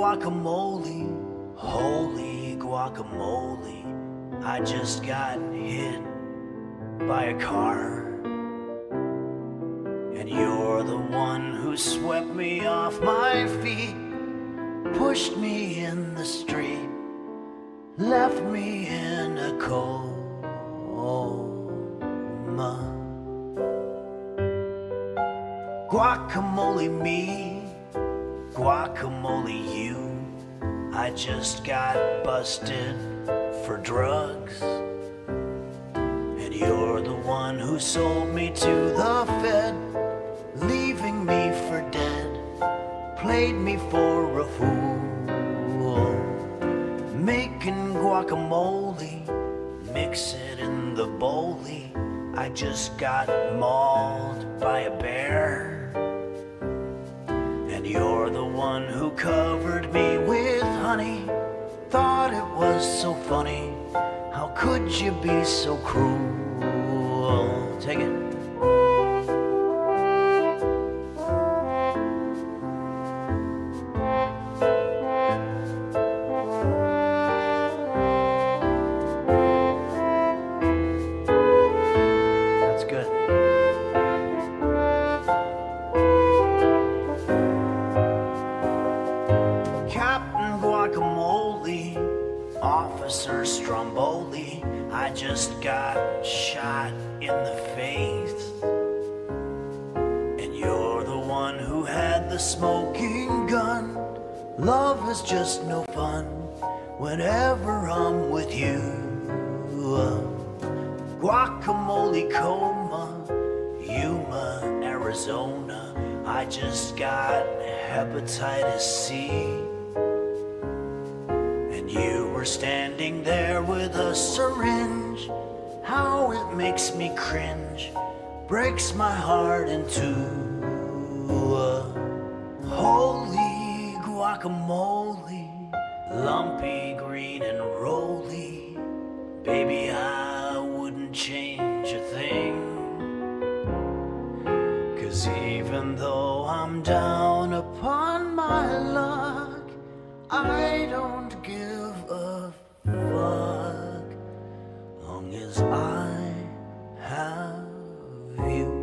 guacamole, holy guacamole. I just got hit by a car, and you're the one who swept me off my feet, pushed me in the street, left me in a coma. Guacamole me, guacamole you. I just got busted for drugs, and you're the one who sold me to the Fed, leaving me for dead, played me for a fool. Making guacamole, mix it in the bowlie. I just got mauled by a bear, and you're the one who covered me with honey. Thought it was so funny. How could you be so cruel? Take it. That's good. Captain Guacamole, Officer Stromboli, I just got shot in the face, and you're the one who had the smoking gun. Love is just no fun whenever I'm with you. Guacamole coma, Yuma, Arizona, I just got hepatitis C. You were standing there with a syringe. How it makes me cringe, breaks my heart in two. Holy guacamole, lumpy, green and rolly. Baby, I wouldn't change a thing, 'cause even though I'm down upon my luck, I don't give a fuck, long as I have you.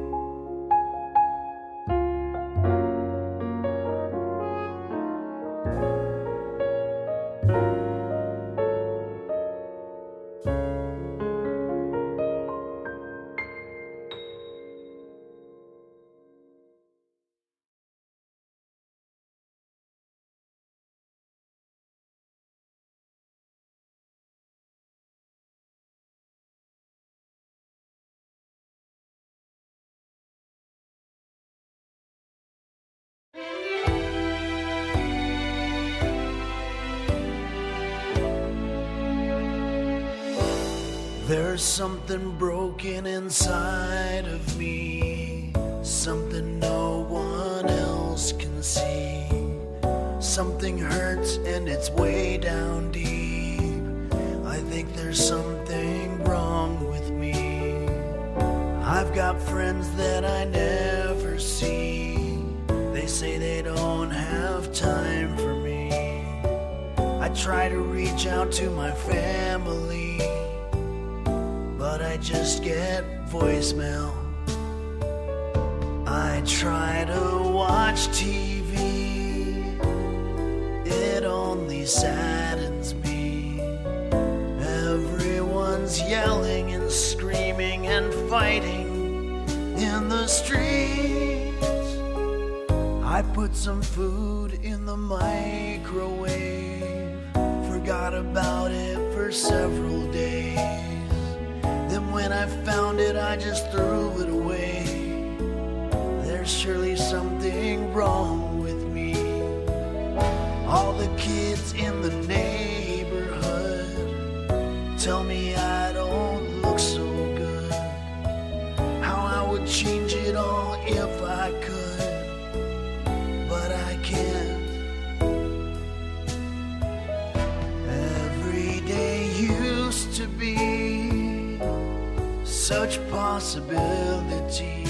There's something broken inside of me, something no one else can see. Something hurts and it's way down deep. I think there's something wrong with me. I've got friends that I never see. They say they don't have time for me. I try to reach out to my family, but I just get voicemail. I try to watch TV, it only saddens me. Everyone's yelling and screaming and fighting in the streets. I put some food in the microwave, forgot about it for several days. Then when I found it, I just threw it away. There's surely something wrong with me. All the kids in the neighborhood tell me I don't look so good. How I would change it all if I could, but I can't. Every day used to be such possibility.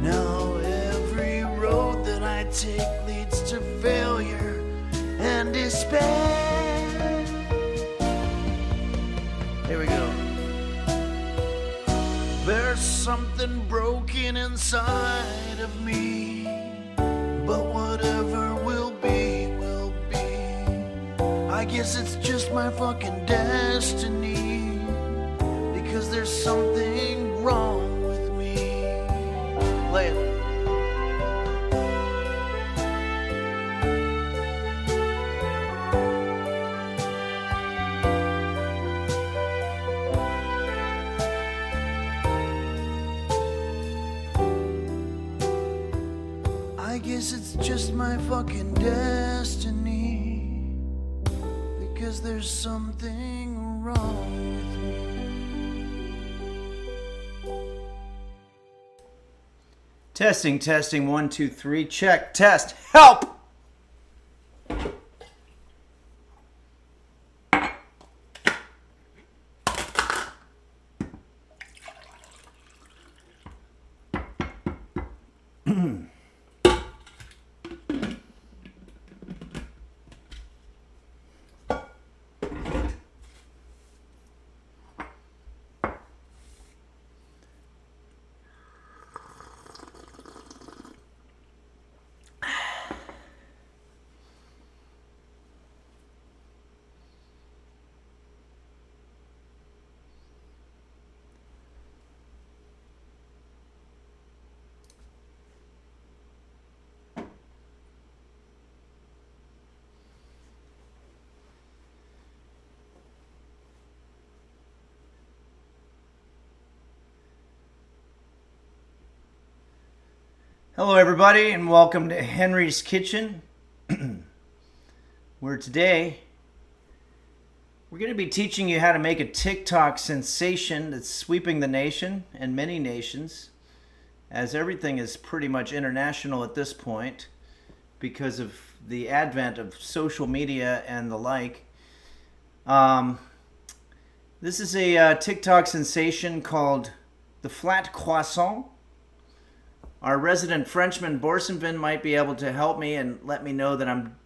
Now every road that I take leads to failure something broken inside of me. But whatever will be, will be. I guess it's just my fucking destiny. Because there's something wrong with me. Lay it. I guess it's just my fucking destiny. Because there's something wrong with me. Testing, 1, 2, 3, check, test, help! Hello everybody and welcome to Henry's Kitchen, where today we're going to be teaching you how to make a TikTok sensation that's sweeping the nation and many nations, as everything is pretty much international at this point because of the advent of social media and the like. This is a TikTok sensation called the flat croissant. Our resident Frenchman, Boursenvin, might be able to help me and let me know that I'm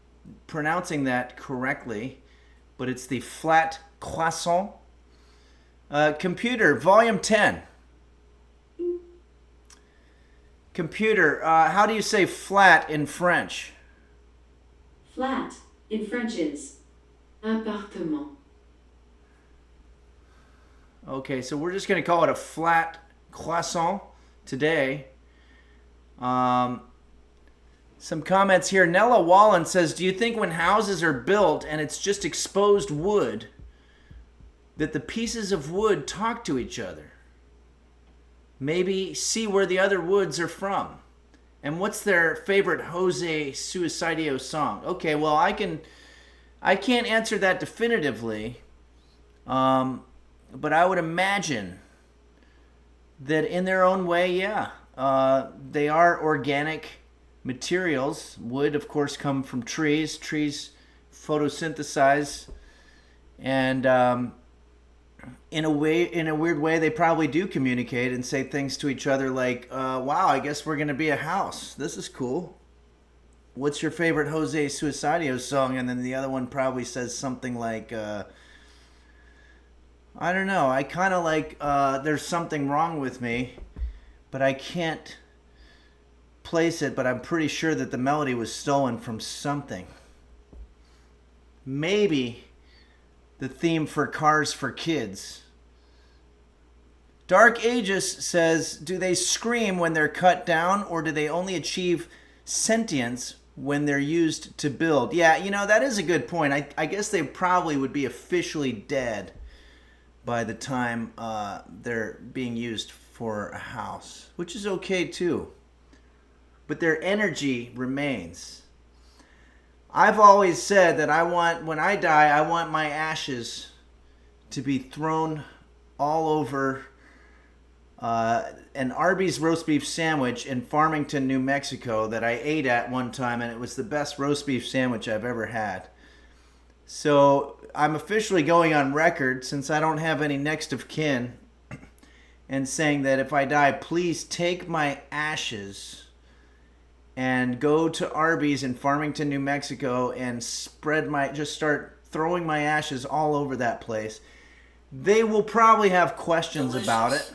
pronouncing that correctly. But it's the flat croissant. Computer, volume 10. Computer, how do you say flat in French? Flat in French is appartement. Okay, so we're just going to call it a flat croissant today. Some comments here. Nella Wallen says, do you think when houses are built and it's just exposed wood, that the pieces of wood talk to each other? Maybe see where the other woods are from. And what's their favorite Jose Suicidio song? Okay, well, I can't answer that definitively. But I would imagine that in their own way, yeah. They are organic materials. Wood, of course, come from trees. Trees photosynthesize, and in a weird way, they probably do communicate and say things to each other like, "Wow, I guess we're gonna be a house. This is cool. What's your favorite Jose Suicidio song?" And then the other one probably says something like, "I don't know. I kind of like There's Something Wrong with Me." But I can't place it, but I'm pretty sure that the melody was stolen from something. Maybe the theme for Cars for Kids. Dark Aegis says, do they scream when they're cut down, or do they only achieve sentience when they're used to build? Yeah, that is a good point. I guess they probably would be officially dead by the time they're being used for a house, which is okay too. But their energy remains. I've always said that when I die, I want my ashes to be thrown all over an Arby's roast beef sandwich in Farmington, New Mexico that I ate at one time, and it was the best roast beef sandwich I've ever had. So I'm officially going on record, since I don't have any next of kin, and saying that if I die, please take my ashes and go to Arby's in Farmington, New Mexico, and just start throwing my ashes all over that place. They will probably have questions about it.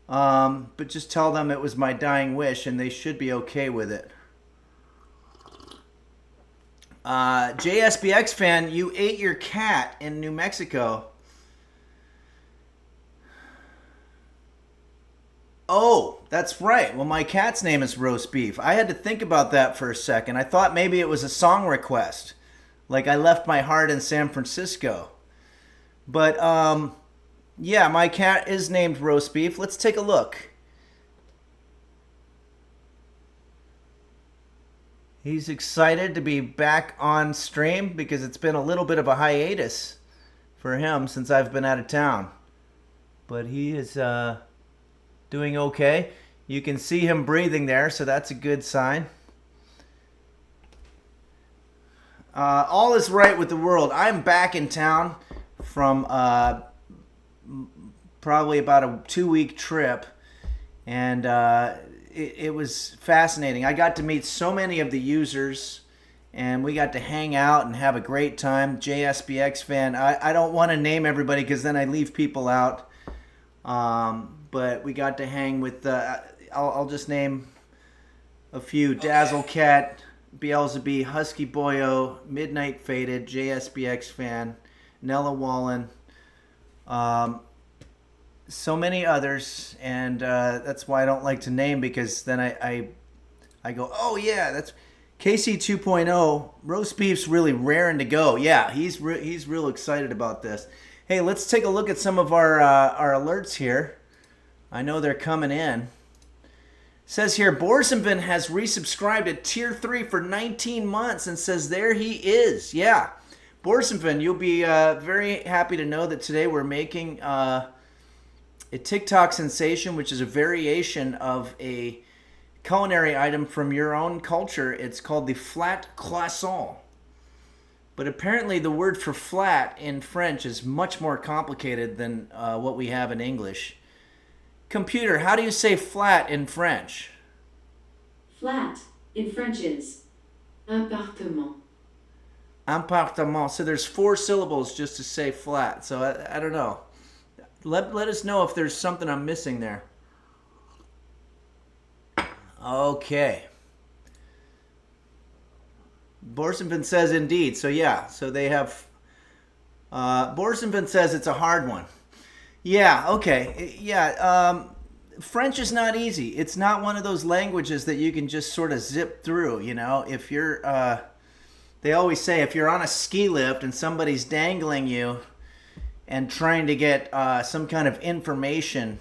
But just tell them it was my dying wish and they should be okay with it. JSBX fan, you ate your cat in New Mexico. Oh, that's right. Well, my cat's name is Roast Beef. I had to think about that for a second. I thought maybe it was a song request. Like I left my heart in San Francisco. But, yeah, my cat is named Roast Beef. Let's take a look. He's excited to be back on stream because it's been a little bit of a hiatus for him since I've been out of town. But he is doing okay. You can see him breathing there, so that's a good sign. All is right with the world. I'm back in town from probably about a 2-week trip, and it was fascinating. I got to meet so many of the users, and we got to hang out and have a great time. JSBX fan, I don't want to name everybody because then I leave people out, but we got to hang with, I'll just name a few. Okay. Dazzle Cat, Beelzebub, Husky Boyo, Midnight Faded, JSBX fan, Nella Wallen, so many others, and that's why I don't like to name, because then I go, oh yeah, that's KC 2.0. Roast Beef's really raring to go. Yeah, he's real excited about this. Hey, let's take a look at some of our alerts here. I know they're coming in. It says here, Borsenvin has resubscribed at Tier 3 for 19 months and says there he is. Yeah, Borsenvin, you'll be very happy to know that today we're making a TikTok sensation, which is a variation of a culinary item from your own culture. It's called the flat croissant. But apparently the word for flat in French is much more complicated than what we have in English. Computer, how do you say flat in French? Flat in French is appartement. Appartement. So there's 4 syllables just to say flat. So I don't know. Let us know if there's something I'm missing there. Okay. Borsenvin says indeed. So yeah, so they have... Borsenvin says it's a hard one. Yeah, okay. Yeah, French is not easy. It's not one of those languages that you can just sort of zip through, you know. If you're... they always say if you're on a ski lift and somebody's dangling you and trying to get some kind of information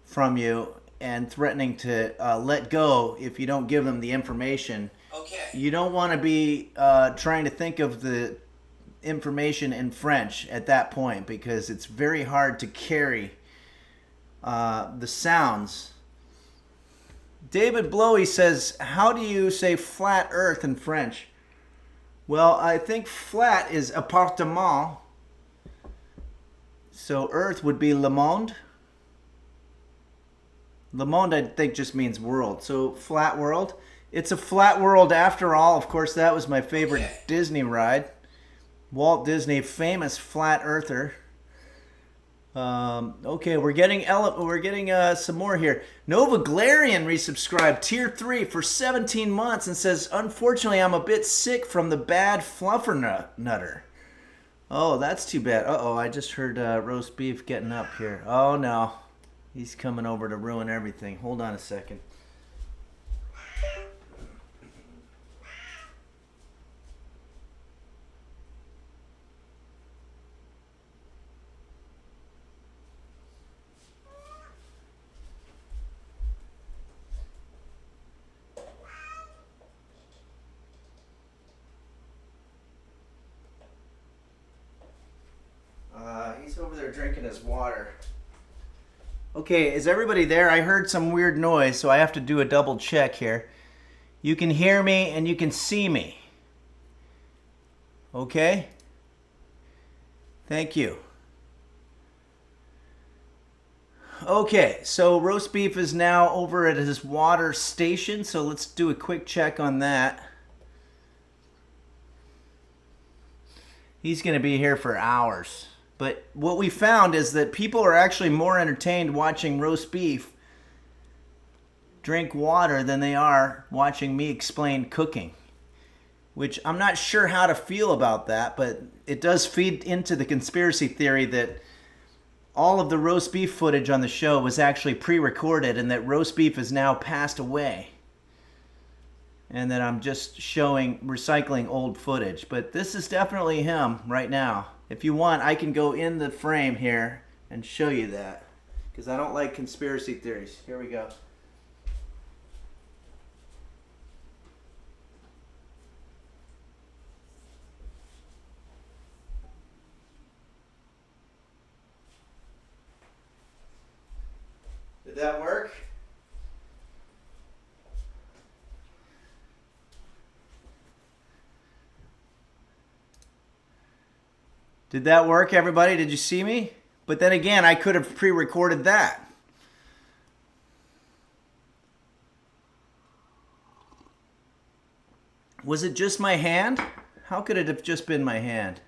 from you and threatening to let go if you don't give them the information. Okay. You don't want to be trying to think of the information in French at that point, because it's very hard to carry the sounds. David Blowy says, how do you say flat earth in French? Well, I think flat is appartement. So earth would be le monde. Le monde, I think, just means world. So flat world. It's a flat world after all. Of course, that was my favorite Disney ride. Walt Disney, famous flat earther. Okay, we're getting some more here. Nova Glarian resubscribed Tier 3 for 17 months and says, unfortunately, I'm a bit sick from the bad fluffernutter. Oh, that's too bad. Uh-oh, I just heard Roast Beef getting up here. Oh, no. He's coming over to ruin everything. Hold on a second. He's over there drinking his water. Okay, is everybody there? I heard some weird noise, so I have to do a double check here. You can hear me and you can see me. Okay? Thank you. Okay, so Roast Beef is now over at his water station, so let's do a quick check on that. He's going to be here for hours. But what we found is that people are actually more entertained watching roast beef drink water than they are watching me explain cooking, which I'm not sure how to feel about that, but it does feed into the conspiracy theory that all of the roast beef footage on the show was actually pre-recorded and that roast beef is now passed away. And that I'm just recycling old footage. But this is definitely him right now. If you want, I can go in the frame here and show you that. Because I don't like conspiracy theories. Here we go. Did that work? Did that work, everybody? Did you see me? But then again, I could have pre-recorded that. Was it just my hand? How could it have just been my hand?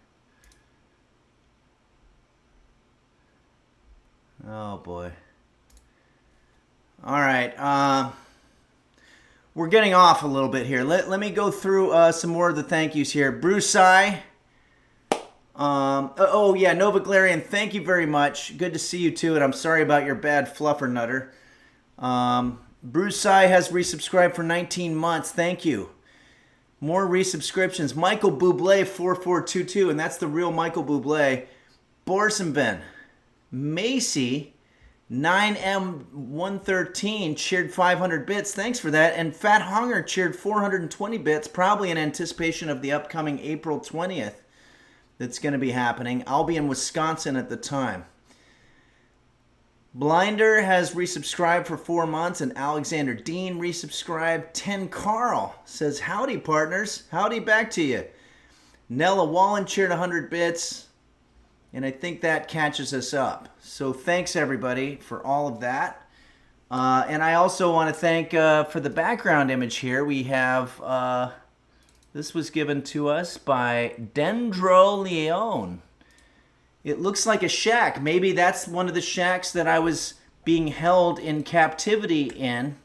Oh boy. All right. We're getting off a little bit here. Let me go through some more of the thank yous here. Brucei. Oh yeah, Nova Glarian, thank you very much. Good to see you too, and I'm sorry about your bad fluffer nutter. Brucei has resubscribed for 19 months. Thank you. More resubscriptions. Michael Bublé 4422, and that's the real Michael Bublé. Borsenben. Macy 9M113 cheered 500 bits. Thanks for that. And Fat Hunger cheered 420 bits, probably in anticipation of the upcoming April 20th. That's going to be happening. I'll be in Wisconsin at the time. Blinder has resubscribed for 4 months, and Alexander Dean resubscribed. 10 Carl says, howdy, partners. Howdy back to you. Nella Wallen cheered 100 bits, and I think that catches us up. So thanks, everybody, for all of that. And I also want to thank, for the background image here, we have... this was given to us by Dendro Leone. It looks like a shack. Maybe that's one of the shacks that I was being held in captivity in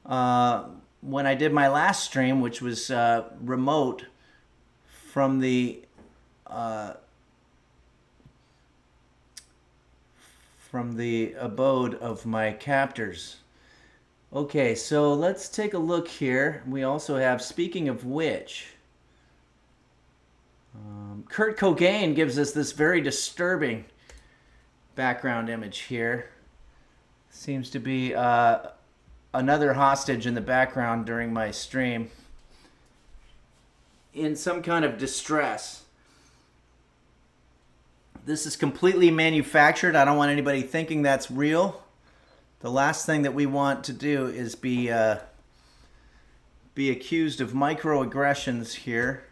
when I did my last stream, which was remote from the abode of my captors. Okay, so let's take a look here. We also have, speaking of which, Kurt Cobain gives us this very disturbing background image here. Seems to be another hostage in the background during my stream in some kind of distress. This is completely manufactured. I don't want anybody thinking that's real. The last thing that we want to do is be accused of microaggressions here.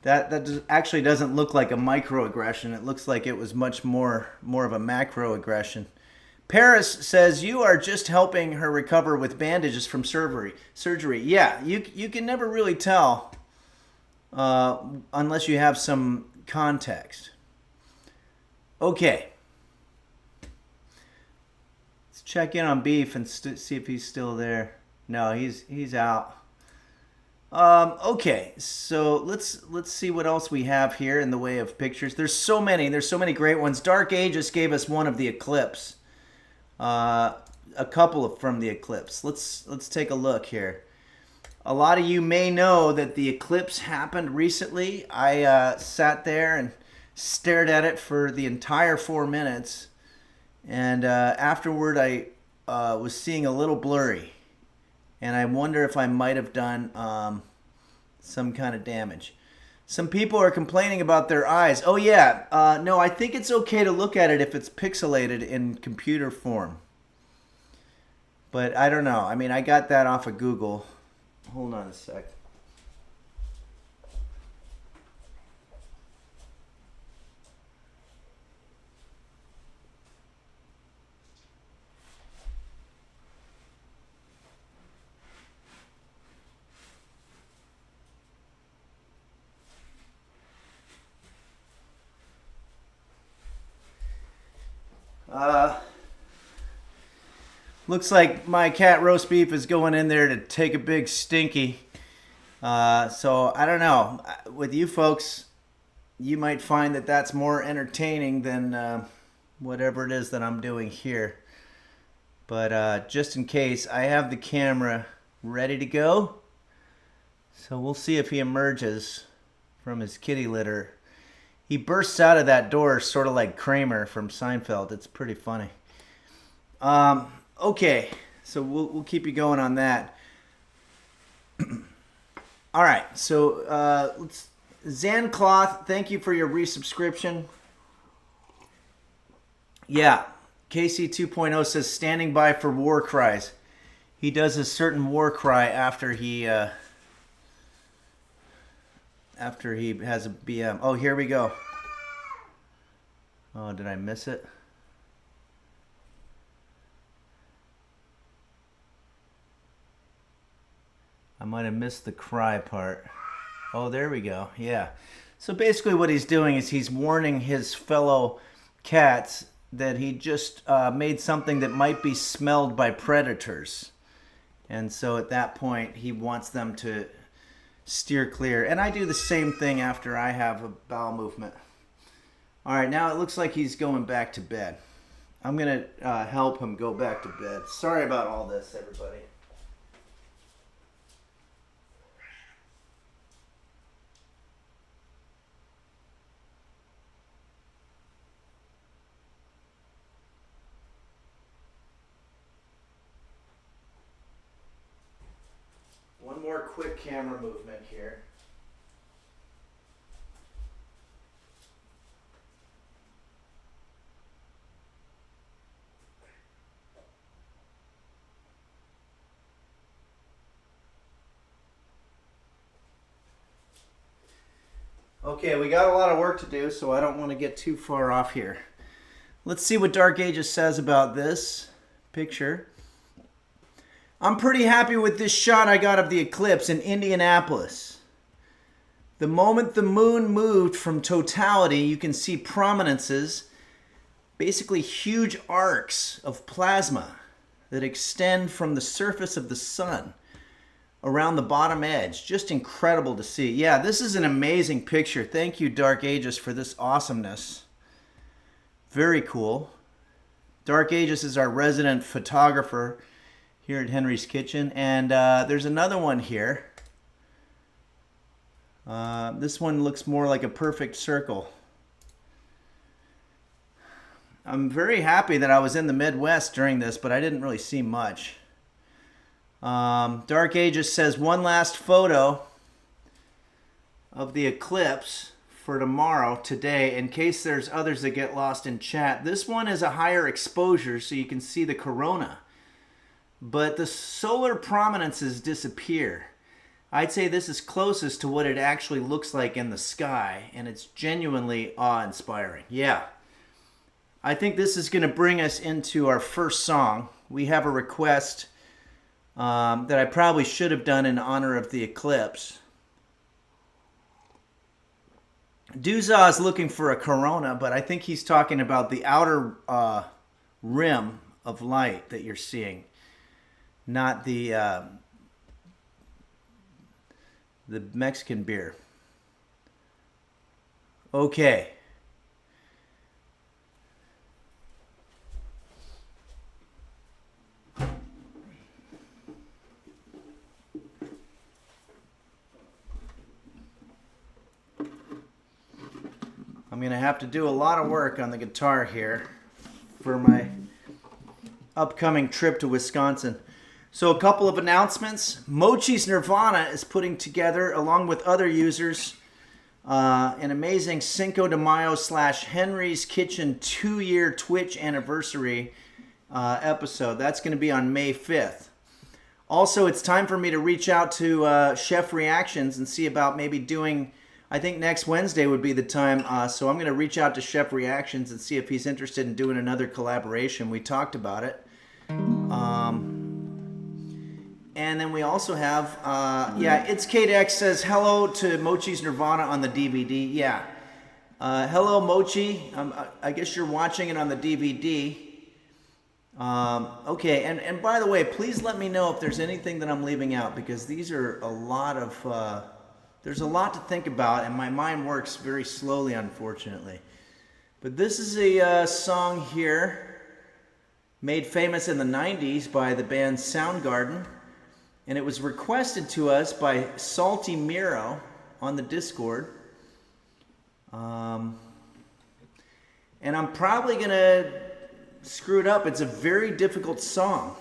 That actually doesn't look like a microaggression. It looks like it was much more of a macroaggression. Paris says, you are just helping her recover with bandages from surgery. Yeah, you can never really tell unless you have some context. Okay. Check in on Beef and see if he's still there. No, he's out. Okay, so let's see what else we have here in the way of pictures. There's so many great ones. Dark Ages gave us one of the eclipse. A couple from the eclipse. Let's take a look here. A lot of you may know that the eclipse happened recently. I sat there and stared at it for the entire 4 minutes. And afterward, I was seeing a little blurry. And I wonder if I might have done some kind of damage. Some people are complaining about their eyes. Oh, yeah. No, I think it's okay to look at it if it's pixelated in computer form. But I don't know. I mean, I got that off of Google. Hold on a sec. Looks like my cat roast beef is going in there to take a big stinky. So I don't know. With you folks, you might find that that's more entertaining than whatever it is that I'm doing here. But just in case, I have the camera ready to go. So we'll see if he emerges from his kitty litter. He bursts out of that door sort of like Kramer from Seinfeld. It's pretty funny. Okay, so we'll keep you going on that. All right, so let's Zancloth, thank you for your resubscription. Yeah, KC 2.0 says standing by for war cries. He does a certain war cry after he has a BM. Oh, here we go. Oh, did I miss it? I might have missed the cry part. Oh, there we go. Yeah. So basically what he's doing is he's warning his fellow cats that he just made something that might be smelled by predators. And so at that point, he wants them to steer clear. And I do the same thing after I have a bowel movement. All right, now it looks like he's going back to bed. I'm going to help him go back to bed. Sorry about all this, everybody. One more quick camera movement here. Okay, we got a lot of work to do, so I don't want to get too far off here. Let's see what Dark Ages says about this picture. I'm pretty happy with this shot I got of the eclipse in Indianapolis. The moment the moon moved from totality, you can see prominences, basically huge arcs of plasma that extend from the surface of the sun around the bottom edge. Just incredible to see. Yeah, this is an amazing picture. Thank you, Dark Ages, for this awesomeness. Very cool. Dark Ages is our resident photographer here at Henry's Kitchen. And there's another one here. This one looks more like a perfect circle. I'm very happy that I was in the Midwest during this, but I didn't really see much. Dark Ages says one last photo of the eclipse for tomorrow, today, in case there's others that get lost in chat. This one is a higher exposure, so you can see the corona. But the solar prominences disappear. I'd say this is closest to what it actually looks like in the sky, and it's genuinely awe-inspiring. Yeah. I think this is going to bring us into our first song. We have a request that I probably should have done in honor of the eclipse. Duzah is looking for a corona, but I think he's talking about the outer rim of light that you're seeing, not the Mexican beer. Okay. I'm going to have to do a lot of work on the guitar here for my upcoming trip to Wisconsin. So a couple of announcements. Mochi's Nirvana is putting together, along with other users, an amazing Cinco de Mayo / Henry's Kitchen 2-year Twitch anniversary episode. That's going to be on May 5th. Also, it's time for me to reach out to Chef Reactions and see about maybe doing, I think next Wednesday would be the time. So I'm going to reach out to Chef Reactions and see if he's interested in doing another collaboration. We talked about it. And then we also have, It's Kate X says hello to Mochi's Nirvana on the DVD. Yeah. Hello, Mochi. I guess you're watching it on the DVD. Okay, and by the way, please let me know if there's anything that I'm leaving out, because these are a lot of, there's a lot to think about, and my mind works very slowly, unfortunately. But this is a song here, made famous in the 90s by the band Soundgarden, and it was requested to us by Salty Miro on the Discord. And I'm probably going to screw it up. It's a very difficult song.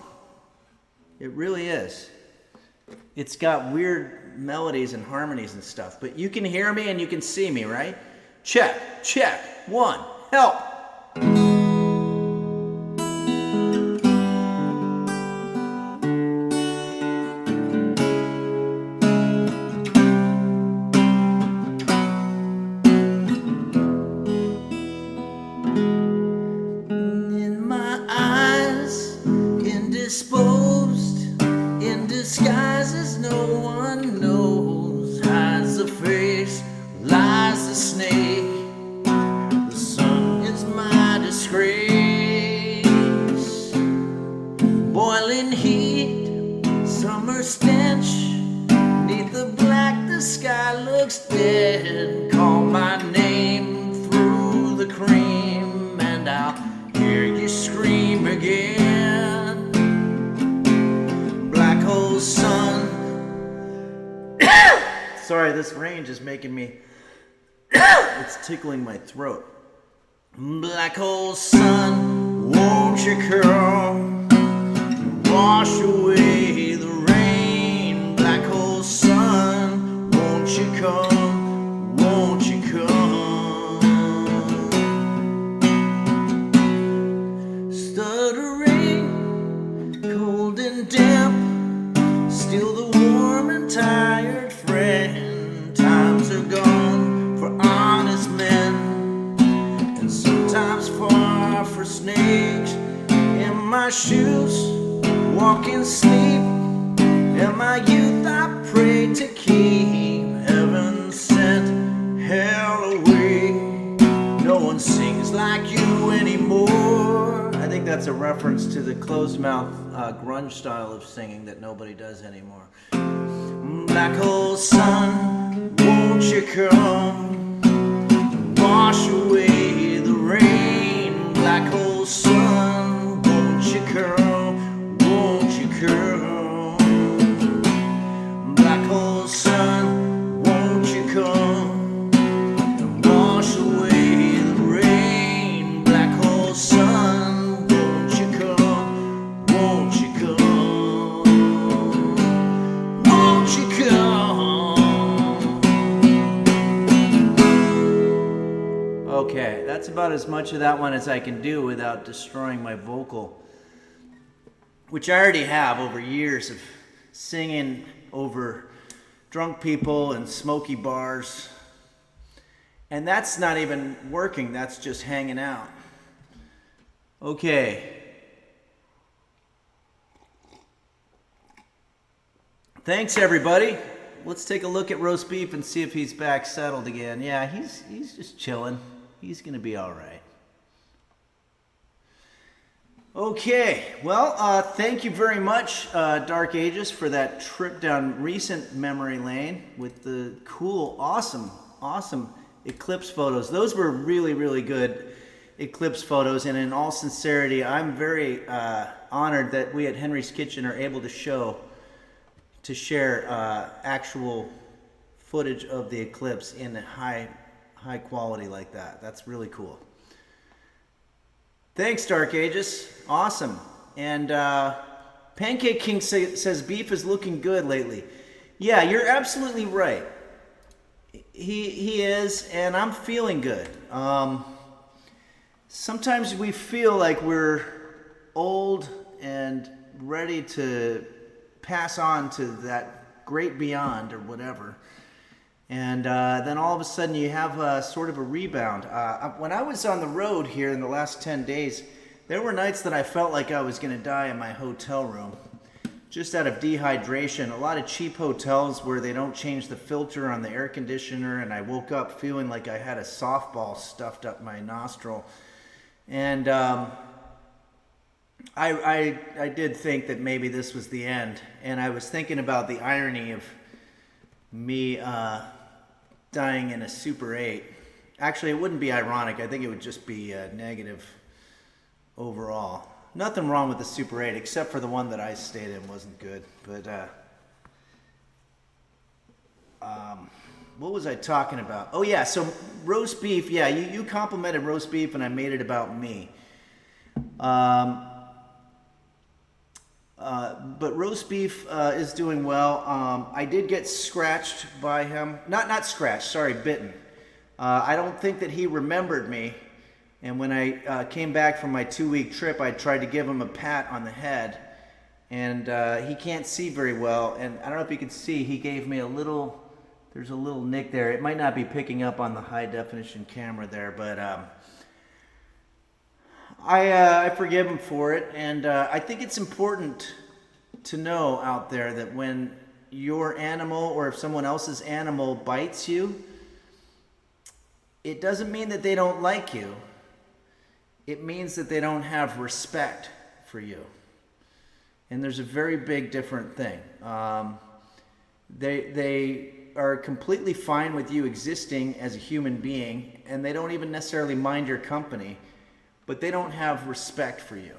It really is. It's got weird melodies and harmonies and stuff, but you can hear me and you can see me, right? Check, check, one, help. In my eyes, indisposed, in disguises no one knows, hides the face, lies the snake. The sun is my disgrace. Boiling heat, summer stench, neath the black the sky looks dead. Call my name through the cream and I'll hear you scream again. Black hole sun. Sorry, this range is making me it's tickling my throat. Black hole sun, won't you come wash away the rain? Black hole sun, won't you come, won't you come? Stuttering, cold and damp, still the warm and tired friend. Times are gone for honest men, and sometimes far for snakes. In my shoes, walk in sleep, in my youth I pray to keep heaven sent hell away. No one sings like you anymore. I think that's a reference to the closed mouth grunge style of singing that nobody does anymore. Black hole sun, won't you come wash away the rain? Black hole sun, won't you come, won't you come? Black hole sun, won't you come and wash away the rain? Black hole sun, won't you come, won't you come, won't you come? Okay, that's about as much of that one as I can do without destroying my vocal, which I already have over years of singing over drunk people and smoky bars. And that's not even working, that's just hanging out. Okay. Thanks, everybody. Let's take a look at roast beef and see if he's back settled again. Yeah, he's just chilling. He's going to be all right. Okay, well, thank you very much, Dark Ages, for that trip down recent memory lane with the cool, awesome eclipse photos. Those were really, really good eclipse photos, and in all sincerity, I'm very honored that we at Henry's Kitchen are able to share actual footage of the eclipse in high quality like that. That's really cool. Thanks, Dark Ages. Awesome. And Pancake King says beef is looking good lately. Yeah, you're absolutely right. He is, and I'm feeling good. Sometimes we feel like we're old and ready to pass on to that great beyond or whatever. And then all of a sudden you have sort of a rebound. When I was on the road here in the last 10 days, there were nights that I felt like I was going to die in my hotel room, just out of dehydration. A lot of cheap hotels where they don't change the filter on the air conditioner, and I woke up feeling like I had a softball stuffed up my nostril. And I did think that maybe this was the end, and I was thinking about the irony of me dying in a Super 8. Actually, it wouldn't be ironic. I think it would just be negative overall. Nothing wrong with the Super 8, except for the one that I stayed in wasn't good. But what was I talking about? Oh yeah, so roast beef. Yeah, you complimented roast beef, and I made it about me. But roast beef is doing well. I did get scratched by him. Not scratched, sorry, bitten. I don't think that he remembered me. And when I came back from my 2-week trip, I tried to give him a pat on the head. And he can't see very well. And I don't know if you can see, he gave me there's a little nick there. It might not be picking up on the high definition camera there, but I forgive him for it. And I think it's important to know out there that when your animal or if someone else's animal bites you, it doesn't mean that they don't like you. It means that they don't have respect for you. And there's a very big different thing. They are completely fine with you existing as a human being, and they don't even necessarily mind your company, but they don't have respect for you.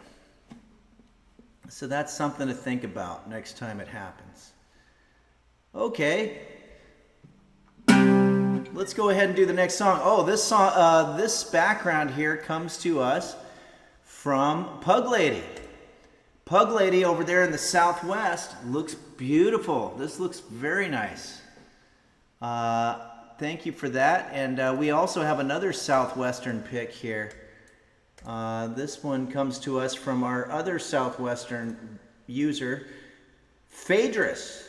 So that's something to think about next time it happens. Okay. Let's go ahead and do the next song. Oh, this song, this background here comes to us from Pug Lady. Pug Lady over there in the Southwest looks beautiful. This looks very nice. Thank you for that. And we also have another Southwestern pick here. This one comes to us from our other Southwestern user, Phaedrus.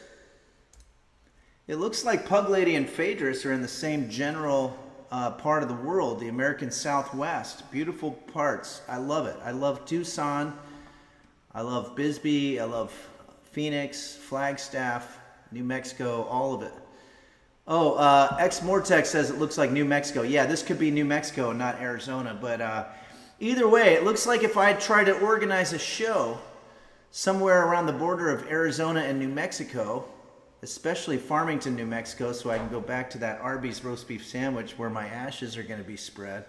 It looks like Pug Lady and Phaedrus are in the same general part of the world, the American Southwest. Beautiful parts. I love it. I love Tucson. I love Bisbee. I love Phoenix, Flagstaff, New Mexico, all of it. Oh, X-Mortex says it looks like New Mexico. Yeah, this could be New Mexico, not Arizona. But either way, it looks like if I try to organize a show somewhere around the border of Arizona and New Mexico, especially Farmington, New Mexico, so I can go back to that Arby's roast beef sandwich where my ashes are going to be spread.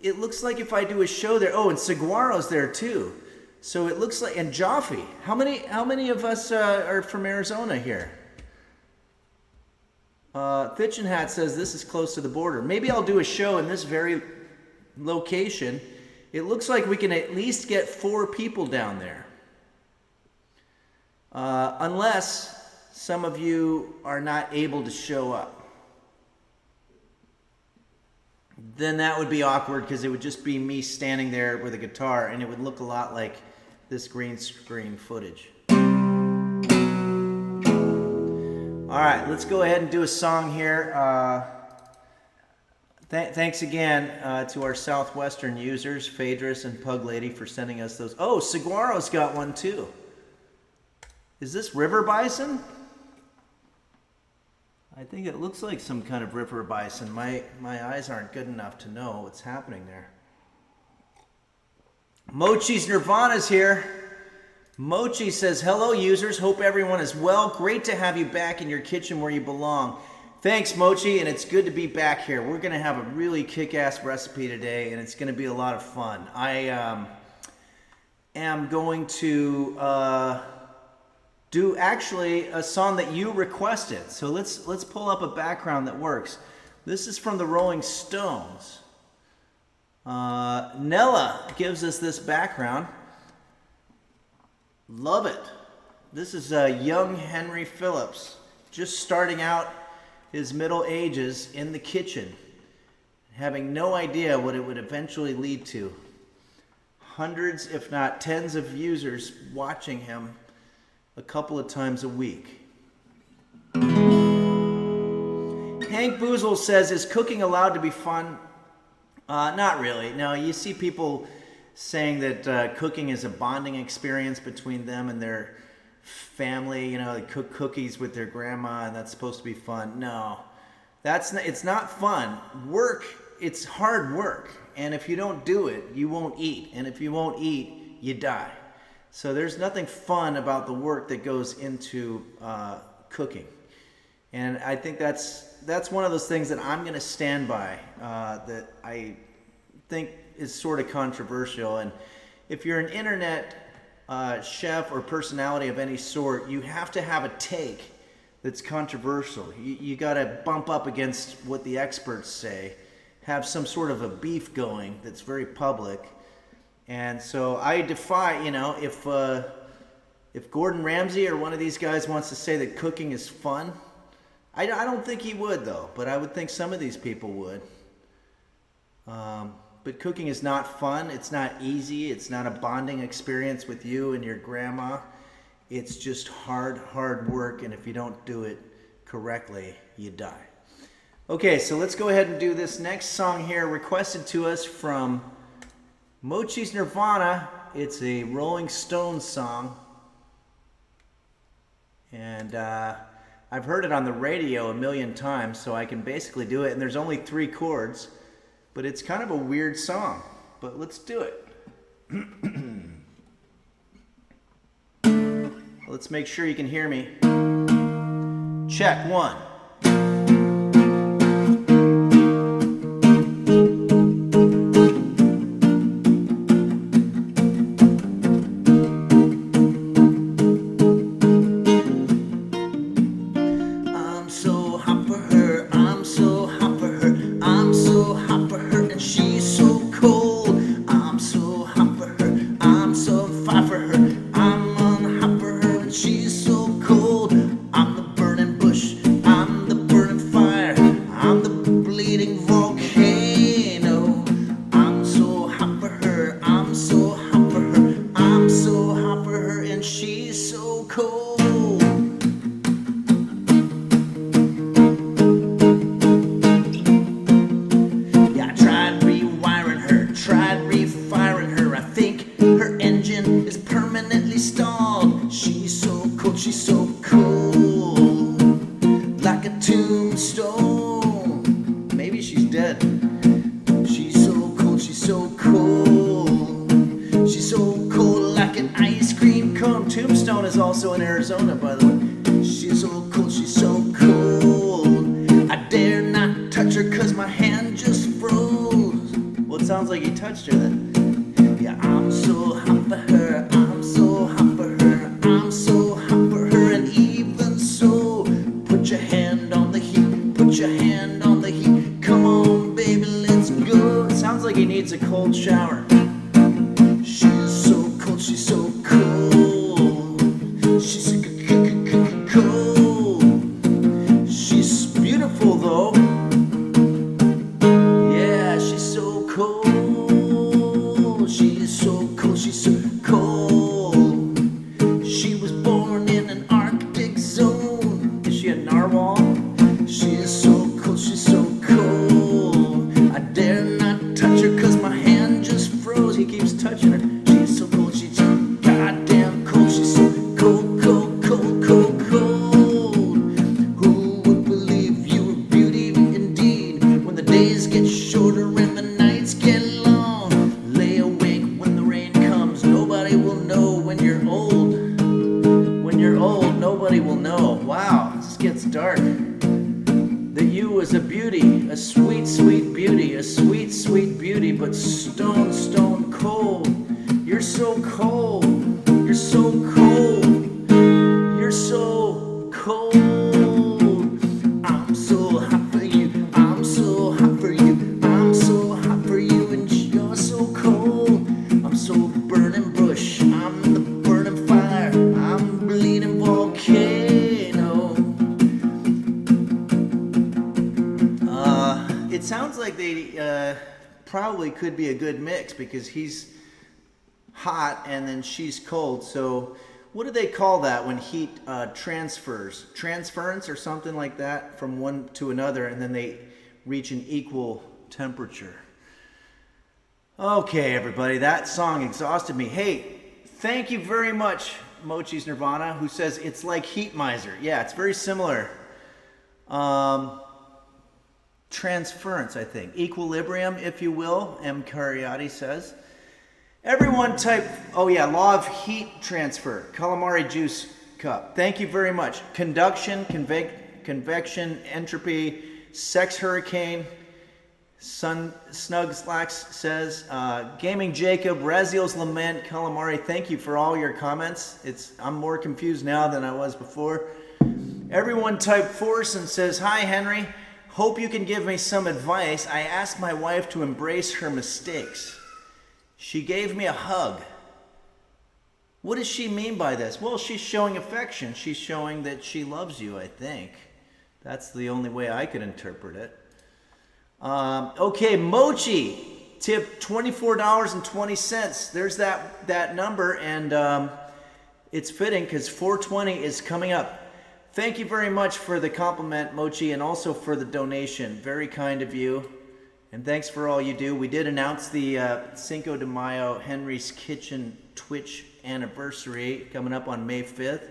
It looks like if I do a show there, oh, and Saguaro's there too. So it looks like, and Jaffe. How many of us are from Arizona here? Fitchin' Hat says this is close to the border. Maybe I'll do a show in this very location. It looks like we can at least get 4 people down there. Unless some of you are not able to show up. Then that would be awkward because it would just be me standing there with a guitar and it would look a lot like this green screen footage. Alright, let's go ahead and do a song here. Thanks again to our Southwestern users, Phaedrus and Pug Lady, for sending us those. Oh, Saguaro's got one too. Is this river bison? I think it looks like some kind of river bison. My eyes aren't good enough to know what's happening there. Mochi's Nirvana's here. Mochi says, hello users, hope everyone is well. Great to have you back in your kitchen where you belong. Thanks Mochi, and it's good to be back here. We're going to have a really kick-ass recipe today, and it's going to be a lot of fun. I am going to do actually a song that you requested. So let's pull up a background that works. This is from the Rolling Stones. Nella gives us this background. Love it. This is young Henry Phillips, just starting out his middle ages in the kitchen, having no idea what it would eventually lead to. Hundreds, if not tens of users watching him a couple of times a week. Hank Boozle says, is cooking allowed to be fun? Not really. No, you see people saying that cooking is a bonding experience between them and their family. You know, they cook cookies with their grandma and that's supposed to be fun. No, it's not fun. Work it's hard work. And if you don't do it, you won't eat. And if you won't eat, you die. So there's nothing fun about the work that goes into cooking. And I think that's one of those things that I'm going to stand by, that I think is sort of controversial. And if you're an internet chef or personality of any sort, you have to have a take that's controversial. You got to bump up against what the experts say, have some sort of a beef going that's very public. And so I defy, if Gordon Ramsay or one of these guys wants to say that cooking is fun, I don't think he would, though, but I would think some of these people would. But cooking is not fun. It's not easy. It's not a bonding experience with you and your grandma. It's just hard work, and if you don't do it correctly, you die. Okay, so let's go ahead and do this next song here, requested to us from Mochi's Nirvana. It's a Rolling Stones song. And I've heard it on the radio a million times, so I can basically do it. And there's only 3 chords, but it's kind of a weird song. But let's do it. Let's make sure you can hear me. Check 1. Tombstone is also in Arizona, by the way. She's so cold, she's so cold. I dare not touch her cause my hand just froze. Well, it sounds like you touched her then. Yeah, I'm so hot for her, I'm so hot for her, I'm so hot for her, and even so, put your hand on the heat, put your hand on the heat. Come on, baby, let's go. It sounds like he needs a cold shower. She's so cold, she's so cold. She's cold. She's beautiful though. Yeah, she's so cold. She's so cold. She's so cold. She was born in an Arctic zone. Is she a narwhal? She is so cold. She's so cold. I dare not touch her cause my hand just froze. He keeps touching her. She's so cold. She's so goddamn cold. She's so cold. Dark. That you was a beauty, a sweet, sweet beauty, a sweet, sweet beauty, but stone, stone cold. You're so cold. You're so cold. You're so cold. I'm so hot for you. I'm so hot for you. I'm so hot for you, and you're so cold. I'm so burning bush. I'm the burning fire. I'm bleeding volcano. It sounds like they probably could be a good mix because he's hot and then she's cold. So what do they call that when heat transfers? Transference or something like that from one to another, and then they reach an equal temperature. Okay, everybody, that song exhausted me. Hey, thank you very much, Mochi's Nirvana, who says it's like Heat Miser. Yeah, it's very similar. transference, I think. Equilibrium, if you will, M. Cariati says. Everyone type, oh yeah, law of heat transfer, calamari juice cup. Thank you very much. Conduction, convection, entropy, sex hurricane, Snug Slacks says, Gaming Jacob, Raziel's Lament, Calamari, thank you for all your comments. I'm more confused now than I was before. Everyone type force and says, hi Henry, hope you can give me some advice. I asked my wife to embrace her mistakes. She gave me a hug. What does she mean by this? Well, she's showing affection. She's showing that she loves you, I think. That's the only way I could interpret it. Okay, Mochi, tip $24.20. There's that number, and it's fitting because 420 is coming up. Thank you very much for the compliment, Mochi, and also for the donation. Very kind of you. And thanks for all you do. We did announce the Cinco de Mayo Henry's Kitchen Twitch anniversary coming up on May 5th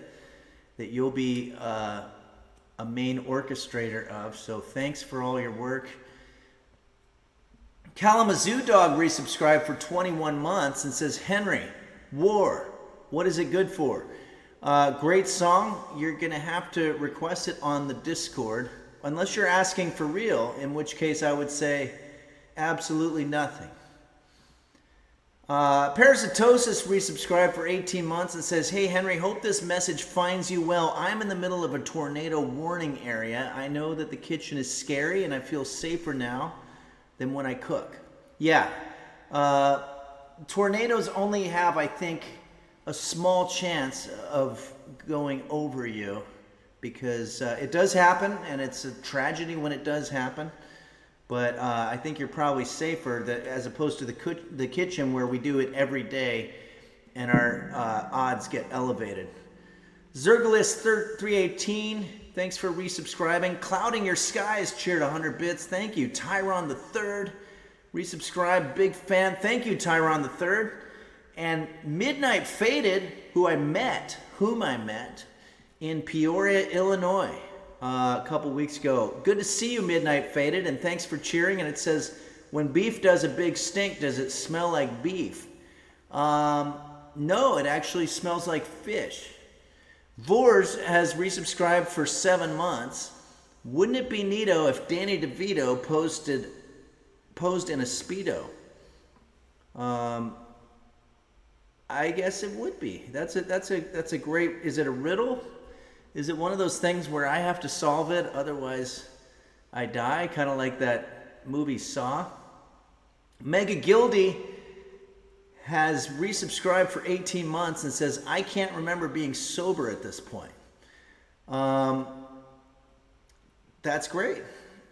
that you'll be a main orchestrator of. So thanks for all your work. Kalamazoo Dog resubscribed for 21 months and says, Henry, war, what is it good for? Great song. You're going to have to request it on the Discord. Unless you're asking for real, in which case I would say absolutely nothing. Parasitosis resubscribed for 18 months and says, hey Henry, hope this message finds you well. I'm in the middle of a tornado warning area. I know that the kitchen is scary and I feel safer now than when I cook. Yeah. Tornadoes only have, I think, a small chance of going over you because it does happen and it's a tragedy when it does happen. But I think you're probably safer as opposed to the kitchen where we do it every day and our odds get elevated. Zergalis 318, thanks for resubscribing. Clouding Your Skies cheered 100 bits. Thank you. Tyron the Third resubscribed. Big fan. Thank you, Tyron the Third. And Midnight Faded, whom I met in Peoria, Illinois. A couple weeks ago. Good to see you, Midnight Faded, and thanks for cheering. And it says, when beef does a big stink, does it smell like beef? No, it actually smells like fish. Vors has resubscribed for 7 months. Wouldn't it be neato if Danny DeVito posed in a Speedo? I guess it would be. That's a great, is it a riddle? Is it one of those things where I have to solve it, otherwise I die? Kind of like that movie Saw. Mega Gildy has resubscribed for 18 months and says, I can't remember being sober at this point. That's great.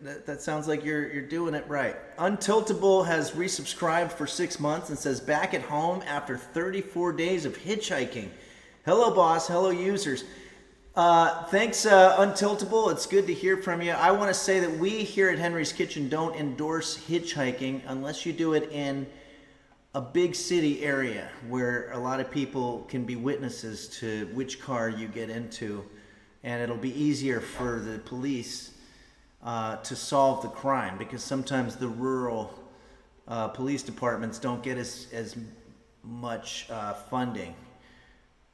That sounds like you're doing it right. Untiltable has resubscribed for 6 months and says, back at home after 34 days of hitchhiking. Hello, boss. Hello, users. Thanks, Untiltable. It's good to hear from you. I want to say that we here at Henry's Kitchen don't endorse hitchhiking unless you do it in a big city area where a lot of people can be witnesses to which car you get into, and it'll be easier for the police to solve the crime, because sometimes the rural police departments don't get as much funding.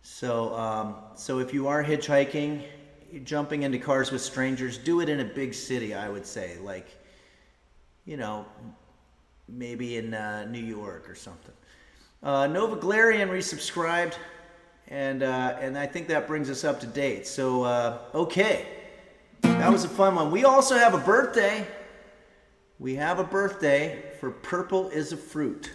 So if you are hitchhiking, jumping into cars with strangers, do it in a big city, I would say, like, maybe in New York or something. Nova Glarian resubscribed, and I think that brings us up to date. So, okay, that was a fun one. We also have a birthday. We have a birthday for Purple is a Fruit.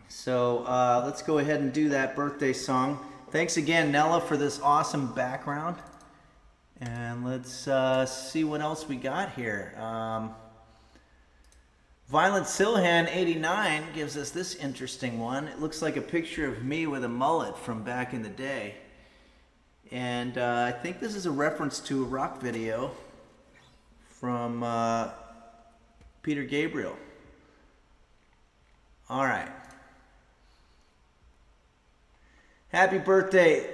So let's go ahead and do that birthday song. Thanks again, Nella, for this awesome background. And let's see what else we got here. Violent Silhan 89 gives us this interesting one. It looks like a picture of me with a mullet from back in the day. And I think this is a reference to a rock video from Peter Gabriel. All right. Happy birthday.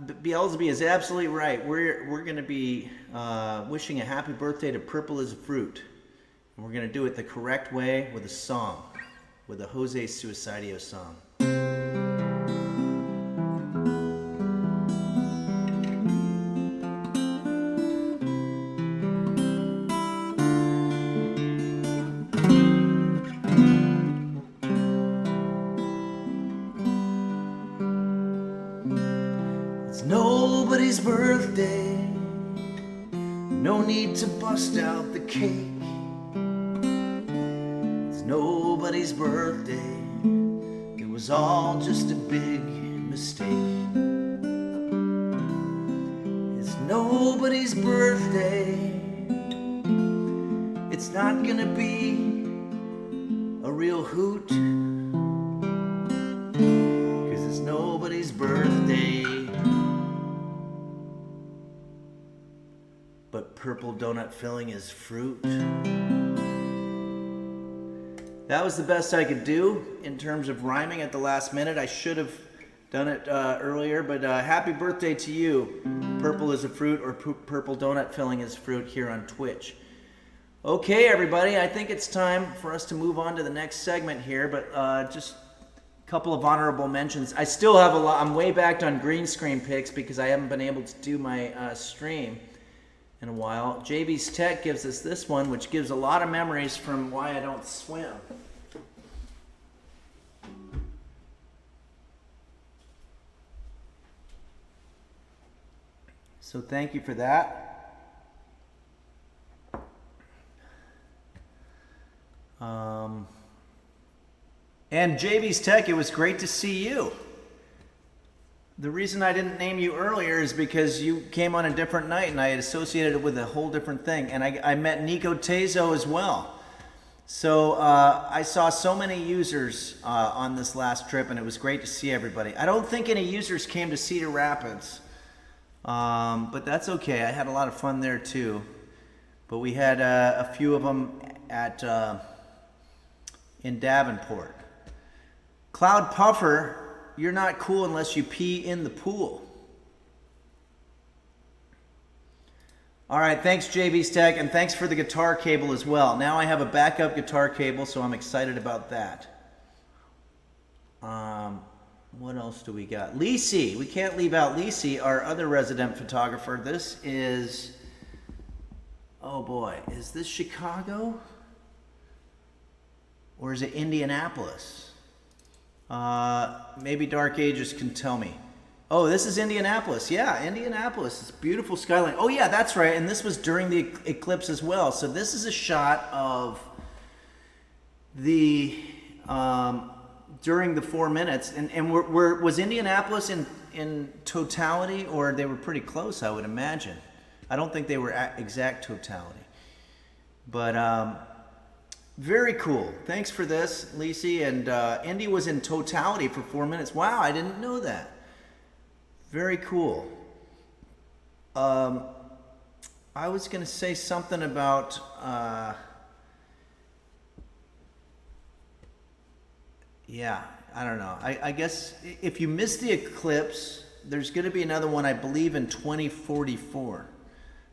Beelzeby is absolutely right. We're going to be wishing a happy birthday to Purple as a Fruit. And we're going to do it the correct way with a song, with a Jose Suicidio song. It's nobody's birthday, no need to bust out the cake. It's nobody's birthday, it was all just a big mistake. It's nobody's birthday, it's not gonna be a real hoot, 'cause it's nobody's birthday. But purple donut filling is fruit. That was the best I could do in terms of rhyming at the last minute. I should have done it earlier, but happy birthday to you. Purple is a fruit, or purple donut filling is fruit here on Twitch. Okay, everybody, I think it's time for us to move on to the next segment here, but just a couple of honorable mentions. I still have a lot. I'm way back on green screen pics because I haven't been able to do my stream in a while. JB's Tech gives us this one, which gives a lot of memories from why I don't swim. So thank you for that. And JB's Tech, it was great to see you. The reason I didn't name you earlier is because you came on a different night and I had associated it with a whole different thing. And I met Nico Tezo as well. So I saw so many users on this last trip, and it was great to see everybody. I don't think any users came to Cedar Rapids, but that's okay. I had a lot of fun there too. But we had a few of them at in Davenport. Cloud Puffer, you're not cool unless you pee in the pool. All right, thanks JB's Tech, and thanks for the guitar cable as well. Now I have a backup guitar cable, so I'm excited about that. What else do we got? Lisi, we can't leave out Lisi, our other resident photographer. This is, oh boy, is this Chicago? Or is it Indianapolis? Maybe Dark Ages can tell me. Oh, this is Indianapolis. Yeah, Indianapolis. It's beautiful skyline. Oh yeah, that's right. And this was during the eclipse as well. So this is a shot of the during the 4 minutes. And was Indianapolis in totality, or they were pretty close, I would imagine. I don't think they were at exact totality. But very cool. Thanks for this, Lisi. And Indy was in totality for 4 minutes. Wow, I didn't know that. Very cool. I was going to say something about yeah, I don't know. I guess if you missed the eclipse, there's going to be another one, I believe, in 2044.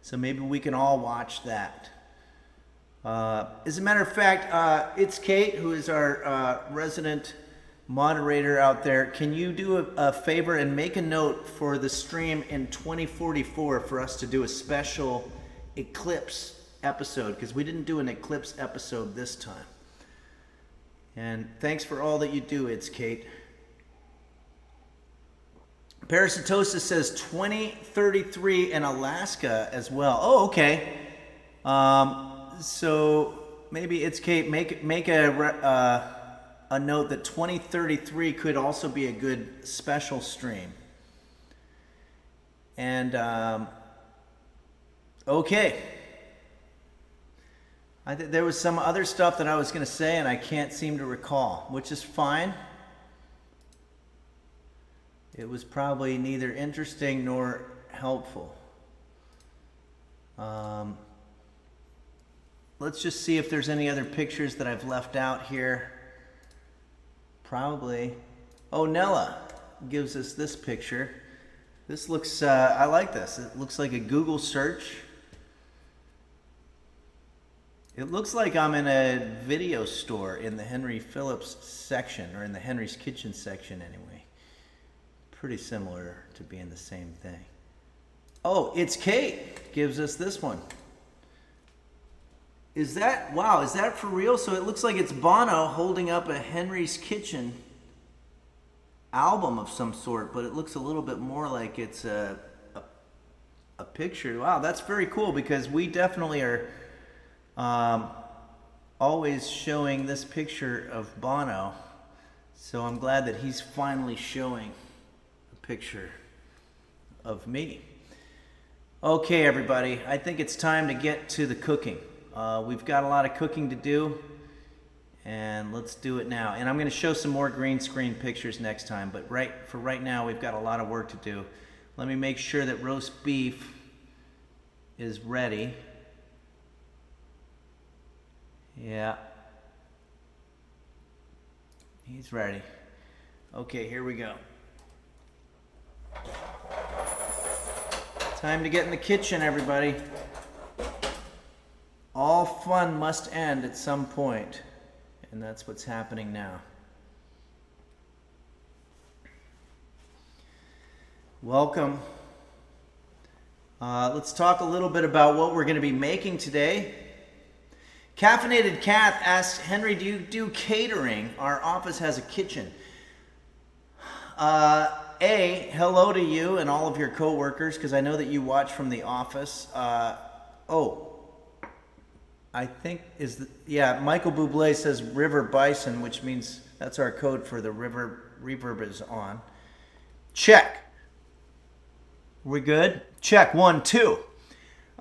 So maybe we can all watch that. As a matter of fact, it's Kate, who is our resident moderator out there. Can you do a favor and make a note for the stream in 2044 for us to do a special eclipse episode? Because we didn't do an eclipse episode this time. And thanks for all that you do, it's Kate. Parasitosis says 2033 in Alaska as well. Oh, okay. So maybe it's Kate. Make a note that 2033 could also be a good special stream. And okay. I think there was some other stuff that I was going to say and I can't seem to recall, which is fine. It was probably neither interesting nor helpful. Let's just see if there's any other pictures that I've left out here. Probably. Oh, Nella gives us this picture. This looks, I like this. It looks like a Google search. It looks like I'm in a video store in the Henry Phillips section, or in the Henry's Kitchen section anyway. Pretty similar to being the same thing. Oh, it's Kate. Gives us this one. Is that, wow, is that for real? So it looks like it's Bono holding up a Henry's Kitchen album of some sort, but it looks a little bit more like it's a picture. Wow, that's very cool, because we definitely are always showing this picture of Bono. So I'm glad that he's finally showing a picture of me. Okay, everybody, I think it's time to get to the cooking. We've got a lot of cooking to do, and let's do it now. And I'm going to show some more green screen pictures next time, but for right now, we've got a lot of work to do. Let me make sure that roast beef is ready. Yeah. He's ready. Okay, here we go. Time to get in the kitchen, everybody. All fun must end at some point, and that's what's happening now. Welcome. Let's talk a little bit about what we're going to be making today. Caffeinated Kath asks, Henry, do you do catering? Our office has a kitchen. Hello to you and all of your coworkers, because I know that you watch from the office. I think Michael Bublé says River Bison, which means that's our code for the river reverb is on. Check. We good? Check. 1, 2.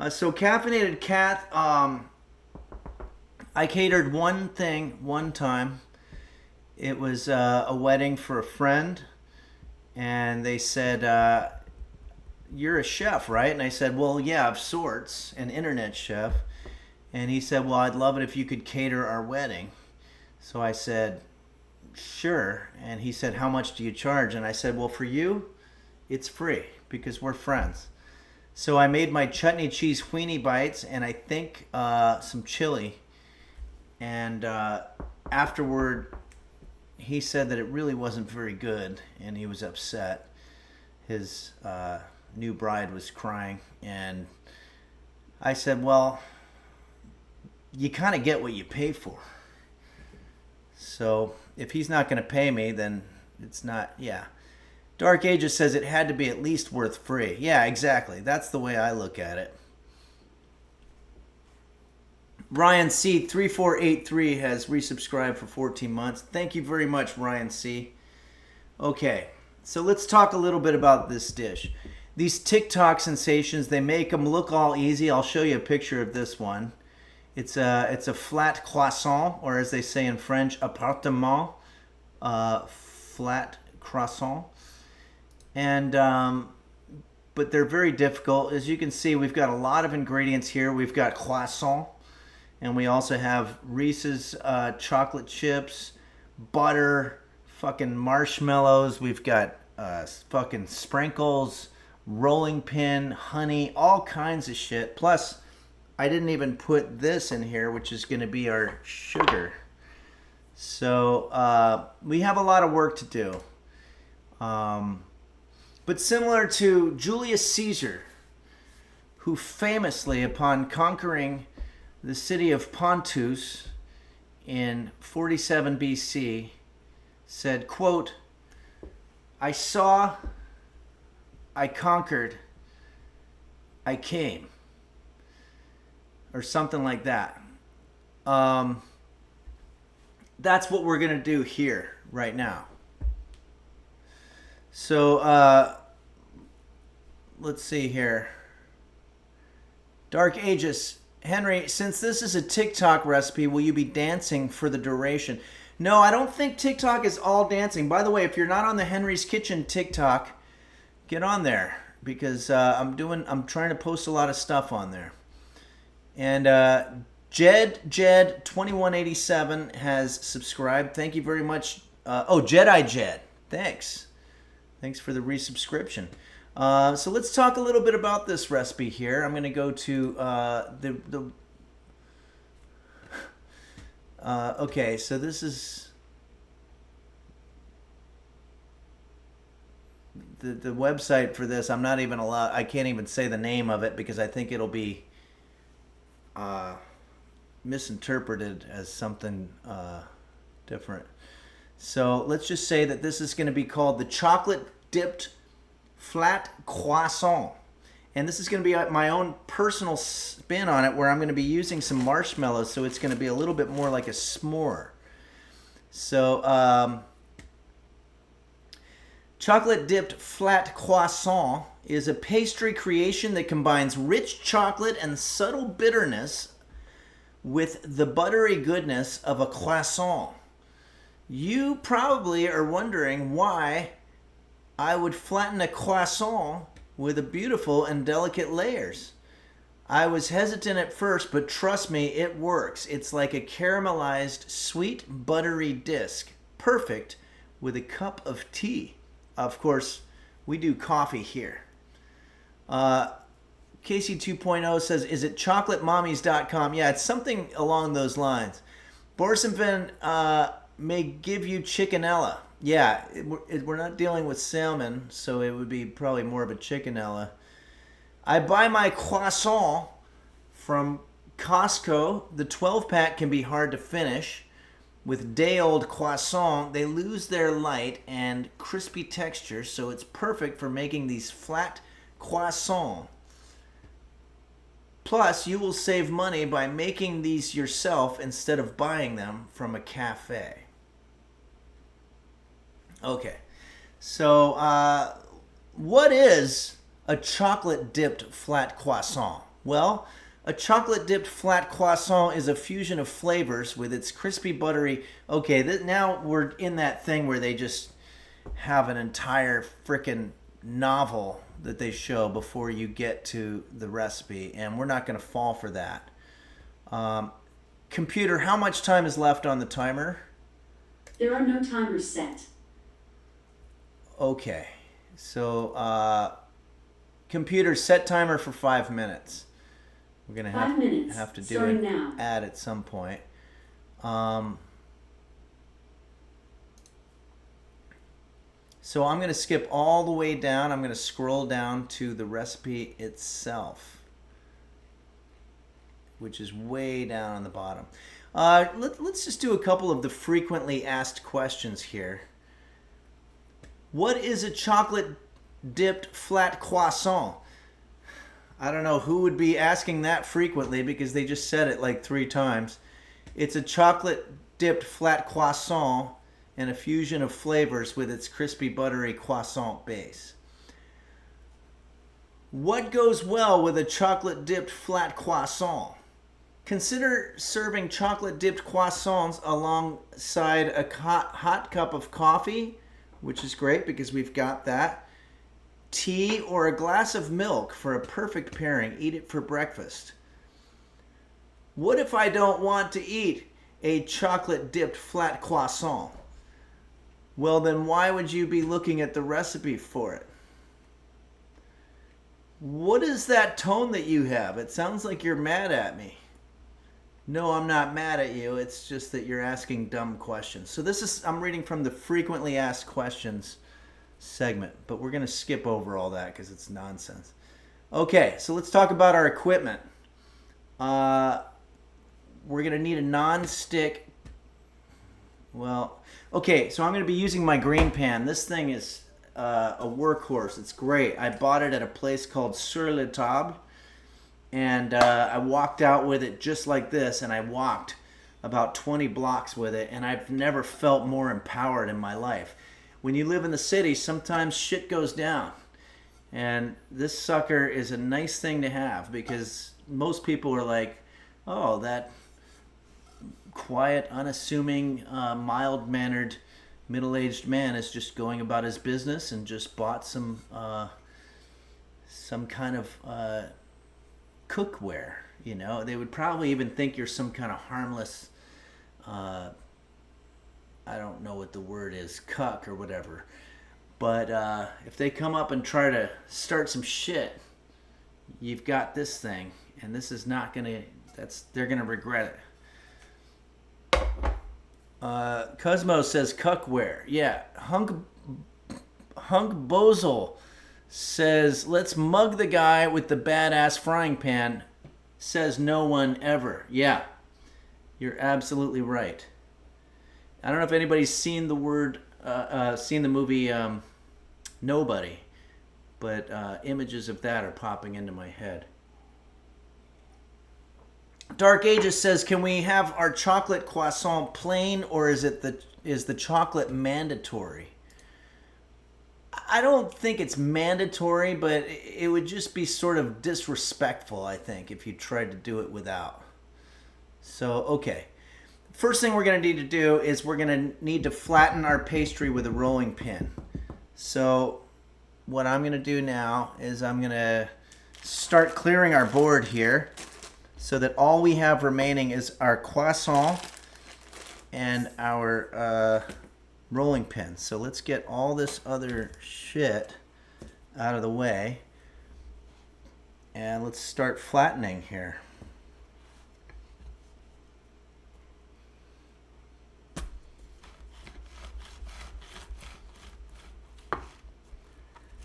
So Caffeinated Kath, I catered one thing one time. It was a wedding for a friend, and they said, you're a chef, right? And I said, well, yeah, of sorts, an internet chef. And he said, well, I'd love it if you could cater our wedding. So I said, sure. And he said, how much do you charge? And I said, well, for you, it's free, because we're friends. So I made my chutney cheese weenie bites, and I think some chili. And afterward, he said that it really wasn't very good, and he was upset. His new bride was crying, and I said, well, you kind of get what you pay for. So if he's not going to pay me, then it's not, yeah. Dark Ages says it had to be at least worth free. Yeah, exactly. That's the way I look at it. Ryan C. 3483 has resubscribed for 14 months. Thank you very much, Ryan C. Okay, so let's talk a little bit about this dish. These TikTok sensations, they make them look all easy. I'll show you a picture of this one. It's a flat croissant, or as they say in French, appartement, flat croissant. And but they're very difficult. As you can see, we've got a lot of ingredients here. We've got croissant, and we also have Reese's chocolate chips, butter, fucking marshmallows. We've got fucking sprinkles, rolling pin, honey, all kinds of shit. Plus, I didn't even put this in here, which is going to be our sugar. So we have a lot of work to do. But similar to Julius Caesar, who famously, upon conquering the city of Pontus in 47 BC, said, quote, I saw, I conquered, I came. Or something like that. That's what we're going to do here right now. So let's see here. Dark Ages. Henry, since this is a TikTok recipe, will you be dancing for the duration? No, I don't think TikTok is all dancing. By the way, if you're not on the Henry's Kitchen TikTok, get on there, because I'm trying to post a lot of stuff on there. And Jed2187 has subscribed. Thank you very much. Jedi Jed. Thanks for the resubscription. So let's talk a little bit about this recipe here. I'm going to go to okay, so this is the website for this. I'm not even allowed. I can't even say the name of it because I think it'll be misinterpreted as something different. So let's just say that this is going to be called the chocolate dipped flat croissant. And this is going to be my own personal spin on it, where I'm going to be using some marshmallows, so it's going to be a little bit more like a s'more. So chocolate dipped flat croissant is a pastry creation that combines rich chocolate and subtle bitterness with the buttery goodness of a croissant. You probably are wondering why I would flatten a croissant with a beautiful and delicate layers. I was hesitant at first, but trust me, it works. It's like a caramelized, sweet, buttery disc. Perfect with a cup of tea. Of course, we do coffee here. Casey 2.0 says, is it chocolatemommies.com? Yeah, it's something along those lines. Borsenven may give you chickenella. Yeah, we're not dealing with salmon, so it would be probably more of a chickenella. I buy my croissant from Costco. The 12-pack can be hard to finish. With day-old croissant, they lose their light and crispy texture, so it's perfect for making these flat croissants. Plus, you will save money by making these yourself instead of buying them from a cafe. Okay, so what is a chocolate-dipped flat croissant? Well, a chocolate-dipped flat croissant is a fusion of flavors with its crispy, buttery... Okay, now we're in that thing where they just have an entire frickin' novel that they show before you get to the recipe, and we're not going to fall for that. Computer, how much time is left on the timer? There are no timers set. Okay, so computer, set timer for 5 minutes. We're gonna 5 minutes. have to do Starting an now. ad at some point. So I'm gonna skip all the way down. I'm gonna scroll down to the recipe itself, which is way down on the bottom. Let's just do a couple of the frequently asked questions here. What is a chocolate-dipped flat croissant? I don't know who would be asking that frequently because they just said it like 3 times. It's a chocolate-dipped flat croissant and a fusion of flavors with its crispy, buttery croissant base. What goes well with a chocolate-dipped flat croissant? Consider serving chocolate-dipped croissants alongside a hot cup of coffee, which is great because we've got that. Tea or a glass of milk for a perfect pairing. Eat it for breakfast. What if I don't want to eat a chocolate-dipped flat croissant? Well, then why would you be looking at the recipe for it? What is that tone that you have? It sounds like you're mad at me. No, I'm not mad at you. It's just that you're asking dumb questions. So I'm reading from the frequently asked questions segment, but we're going to skip over all that because it's nonsense. Okay, so let's talk about our equipment. We're going to need a non-stick. Well, okay, so I'm going to be using my green pan. This thing is a workhorse. It's great. I bought it at a place called Sur la Table. And I walked out with it just like this, and I walked about 20 blocks with it, and I've never felt more empowered in my life. When you live in the city, sometimes shit goes down. And this sucker is a nice thing to have because most people are like, oh, that quiet, unassuming, mild-mannered, middle-aged man is just going about his business and just bought some kind of... cookware, you know. They would probably even think you're some kind of harmless, I don't know what the word is, cuck or whatever. But if they come up and try to start some shit, you've got this thing, and this is not gonna. They're gonna regret it. Cosmo says cookware. Yeah, Hunk Bozel says let's mug the guy with the badass frying pan. Says no one ever. Yeah, you're absolutely right. I don't know if anybody's seen the movie Nobody, but images of that are popping into my head. Dark Ages says, can we have our chocolate croissant plain, or is the chocolate mandatory? I don't think it's mandatory, but it would just be sort of disrespectful, I think, if you tried to do it without. So, okay. First thing we're going to need to do is we're going to need to flatten our pastry with a rolling pin. So what I'm going to do now is I'm going to start clearing our board here so that all we have remaining is our croissant and our rolling pin. So let's get all this other shit out of the way and let's start flattening here.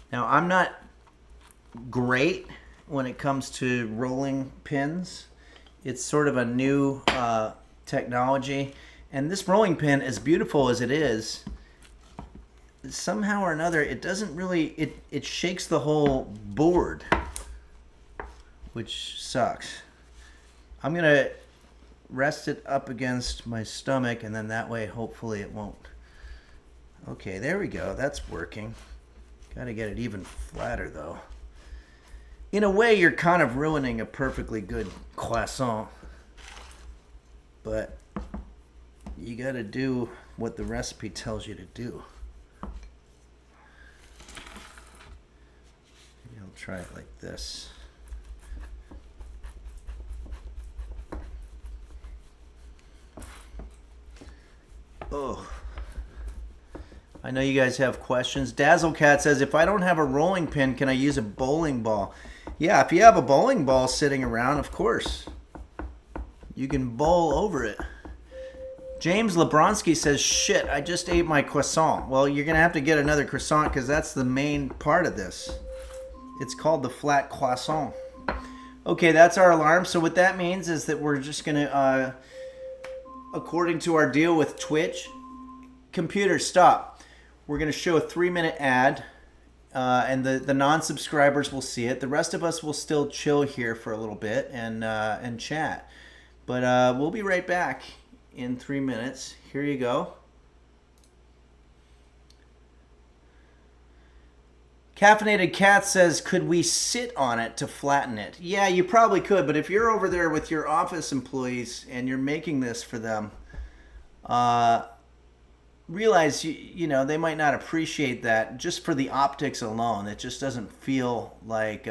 Now, I'm not great when it comes to rolling pins. It's sort of a new technology. And this rolling pin, as beautiful as it is, somehow or another, it doesn't really, it shakes the whole board, which sucks. I'm going to rest it up against my stomach, and then that way, hopefully, it won't. Okay, there we go. That's working. Got to get it even flatter, though. In a way, you're kind of ruining a perfectly good croissant. But you got to do what the recipe tells you to do. Maybe I'll try it like this. Oh. I know you guys have questions. Dazzlecat says, if I don't have a rolling pin, can I use a bowling ball? Yeah, if you have a bowling ball sitting around, of course. You can bowl over it. James Lebronsky says, shit, I just ate my croissant. Well, you're going to have to get another croissant because that's the main part of this. It's called the flat croissant. Okay, that's our alarm. So what that means is that we're just going to, according to our deal with Twitch, computer, stop. We're going to show a 3-minute ad, and the non-subscribers will see it. The rest of us will still chill here for a little bit and chat. But we'll be right back in 3 minutes. Here you go. Caffeinated Cat says, could we sit on it to flatten it? Yeah, you probably could, but if you're over there with your office employees and you're making this for them, realize you know they might not appreciate that just for the optics alone. It just doesn't feel like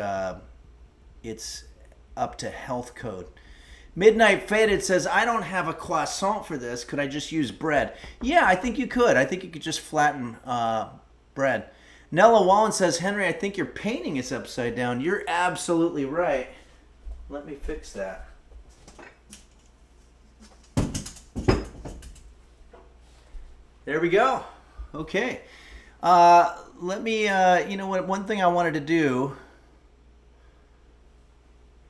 it's up to health code. Midnight Faded says, I don't have a croissant for this. Could I just use bread? Yeah, I think you could. I think you could just flatten bread. Nella Wallen says, Henry, I think your painting is upside down. You're absolutely right. Let me fix that. There we go. Okay. Let me, you know what, one thing I wanted to do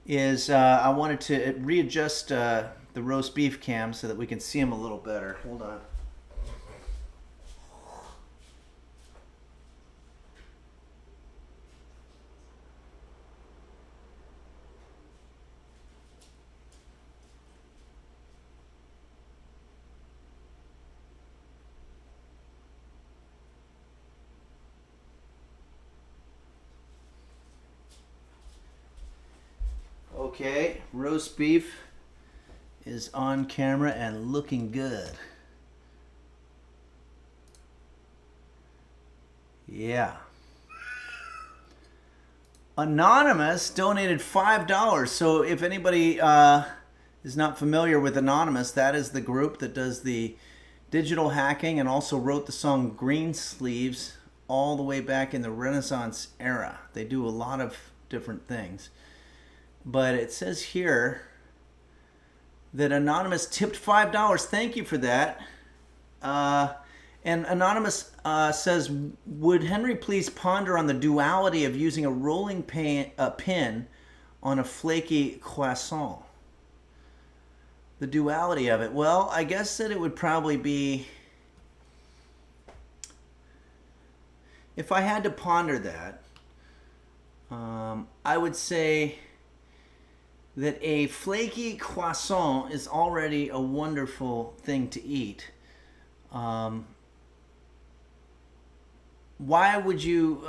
is I wanted to readjust the roast beef cam so that we can see them a little better. Hold on. Okay, roast beef is on camera and looking good. Yeah. Anonymous donated $5. So if anybody is not familiar with Anonymous, that is the group that does the digital hacking and also wrote the song Green Sleeves all the way back in the Renaissance era. They do a lot of different things. But it says here that Anonymous tipped $5. Thank you for that. And Anonymous says, would Henry please ponder on the duality of using a rolling pin on a flaky croissant? The duality of it. Well, I guess that it would probably be, if I had to ponder that, I would say that a flaky croissant is already a wonderful thing to eat. Why would you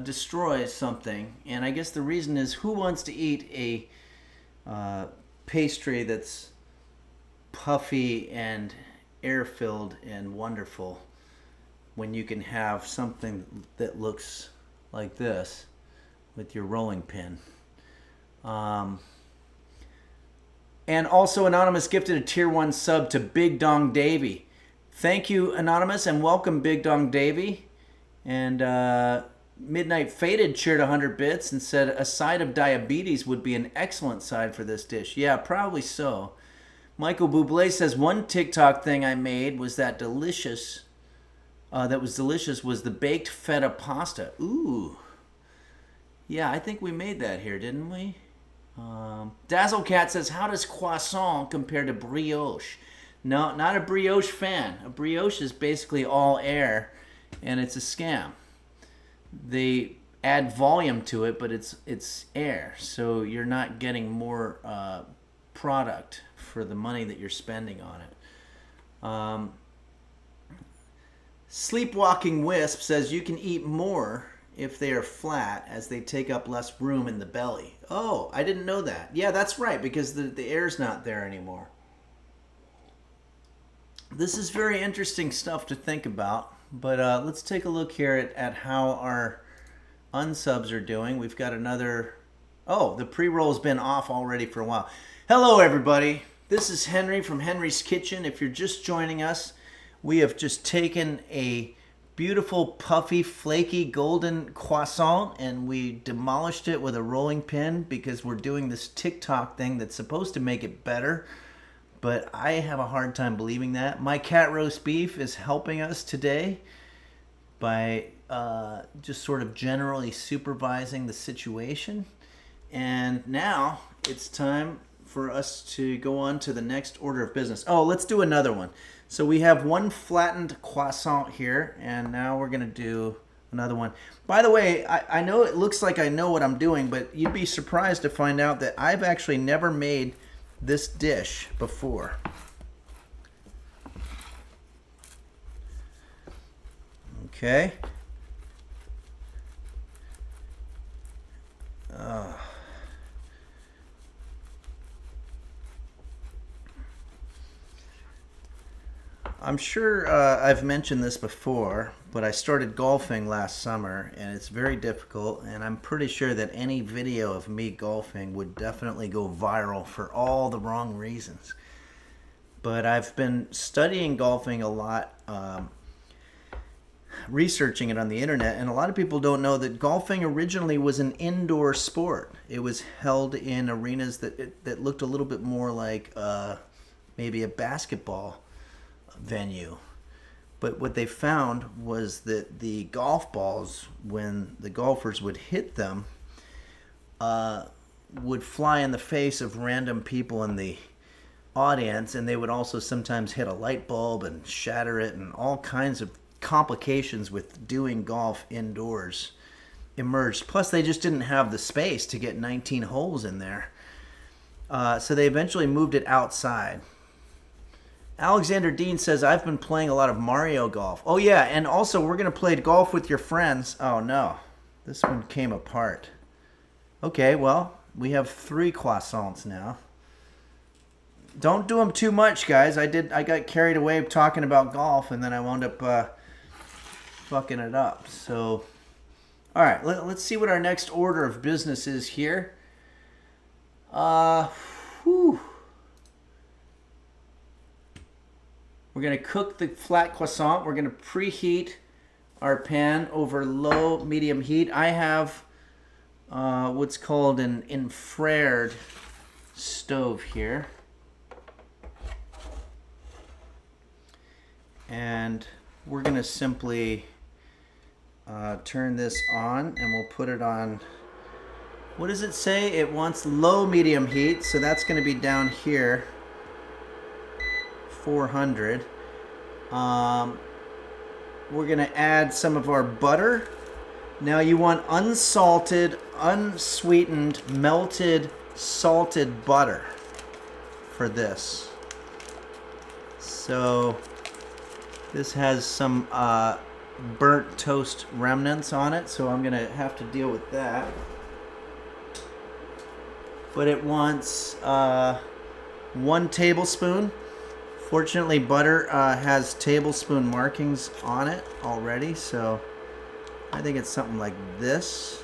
destroy something? And I guess the reason is, who wants to eat a pastry that's puffy and air-filled and wonderful when you can have something that looks like this with your rolling pin? And also, Anonymous gifted a tier 1 sub to Big Dong Davy. Thank you, Anonymous, and welcome, Big Dong Davy. And Midnight Faded cheered 100 bits and said a side of diabetes would be an excellent side for this dish. Yeah, probably so. Michael Bublé says, one TikTok thing I made was that delicious. That was delicious was the baked feta pasta. Ooh. Yeah, I think we made that here, didn't we? Dazzlecat says, how does croissant compare to brioche? No, not a brioche fan. A brioche is basically all air, and it's a scam. They add volume to it, but it's air, so you're not getting more product for the money that you're spending on it. Sleepwalking Wisp says you can eat more if they are flat, as they take up less room in the belly. Oh, I didn't know that. Yeah, that's right, because the air's not there anymore. This is very interesting stuff to think about, but let's take a look here at how our unsubs are doing. We've got another... Oh, the pre-roll's been off already for a while. Hello, everybody. This is Henry from Henry's Kitchen. If you're just joining us, we have just taken a beautiful, puffy, flaky, golden croissant, and we demolished it with a rolling pin because we're doing this TikTok thing that's supposed to make it better, but I have a hard time believing that. My cat roast beef is helping us today by just sort of generally supervising the situation. And now it's time for us to go on to the next order of business. Oh, let's do another one. So we have one flattened croissant here, and now we're going to do another one. By the way, I know it looks like I know what I'm doing, but you'd be surprised to find out that I've actually never made this dish before. Okay. I'm sure I've mentioned this before, but I started golfing last summer, and it's very difficult, and I'm pretty sure that any video of me golfing would definitely go viral for all the wrong reasons. But I've been studying golfing a lot, researching it on the internet, and a lot of people don't know that golfing originally was an indoor sport. It was held in arenas that looked a little bit more like maybe a basketball venue. But what they found was that the golf balls, when the golfers would hit them, would fly in the face of random people in the audience, and they would also sometimes hit a light bulb and shatter it, and all kinds of complications with doing golf indoors emerged. Plus, they just didn't have the space to get 19 holes in there. So they eventually moved it outside. Alexander Dean says, I've been playing a lot of Mario Golf. Oh, yeah, and also we're going to play golf with your friends. Oh, no. This one came apart. Okay, well, we have 3 croissants now. Don't do them too much, guys. I got carried away talking about golf, and then I wound up fucking it up. So, all right, let's see what our next order of business is here. We're going to cook the flat croissant. We're going to preheat our pan over low, medium heat. I have what's called an infrared stove here. And we're going to simply turn this on, and we'll put it on, what does it say? It wants low medium heat, so that's going to be down here, 400. We're going to add some of our butter. Now you want unsalted, unsweetened, melted, salted butter for this. So this has some burnt toast remnants on it, so I'm going to have to deal with that. But it wants 1 tablespoon. Fortunately, butter has tablespoon markings on it already, so I think it's something like this.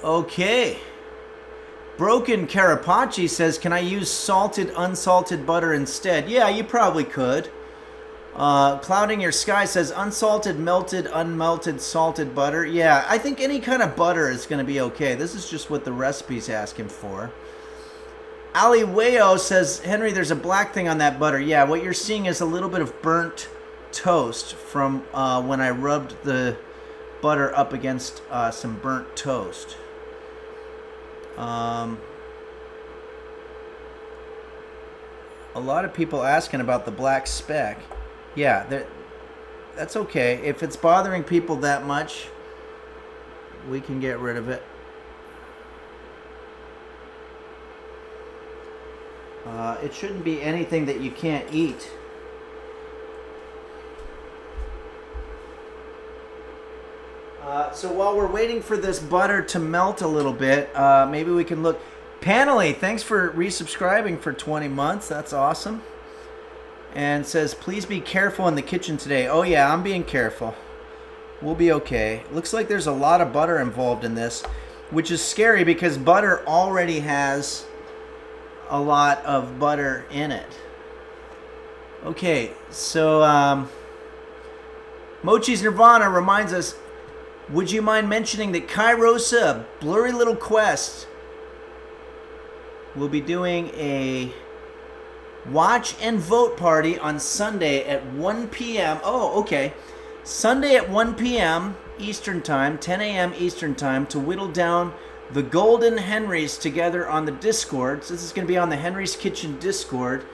Okay. Broken Carapace says, can I use salted, unsalted butter instead? Yeah, you probably could. Clouding Your Sky says, unsalted, melted, unmelted, salted butter. Yeah, I think any kind of butter is going to be okay. This is just what the recipe's asking for. Ali Wayo says, Henry, there's a black thing on that butter. Yeah, what you're seeing is a little bit of burnt toast from when I rubbed the butter up against some burnt toast. A lot of people asking about the black speck. Yeah, that's okay. If it's bothering people that much, we can get rid of it. It shouldn't be anything that you can't eat. So while we're waiting for this butter to melt a little bit, maybe we can look. Panely, thanks for resubscribing for 20 months. That's awesome. And says, please be careful in the kitchen today. Oh yeah, I'm being careful. We'll be okay. Looks like there's a lot of butter involved in this, which is scary because butter already has a lot of butter in it. Okay, so Mochi's Nirvana reminds us, would you mind mentioning that Kairosa, Blurry Little Quest, will be doing a watch and vote party on Sunday at 1 p.m. Oh, okay. Sunday at 1 p.m. Eastern Time, 10 a.m. Eastern Time, to whittle down the Golden Henrys together on the Discord. So this is going to be on the Henry's Kitchen Discord.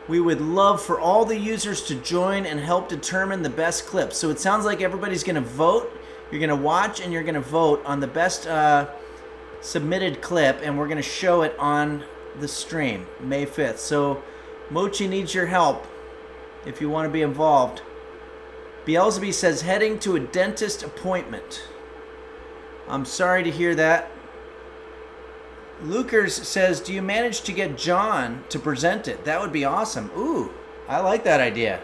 We would love for all the users to join and help determine the best clips. So it sounds like everybody's going to vote. You're going to watch and you're going to vote on the best submitted clip, and we're going to show it on the stream May 5th. So Mochi needs your help if you want to be involved. Beelzebub says, heading to a dentist appointment. I'm sorry to hear that. Lukers says, do you manage to get John to present it? That would be awesome. Ooh, I like that idea.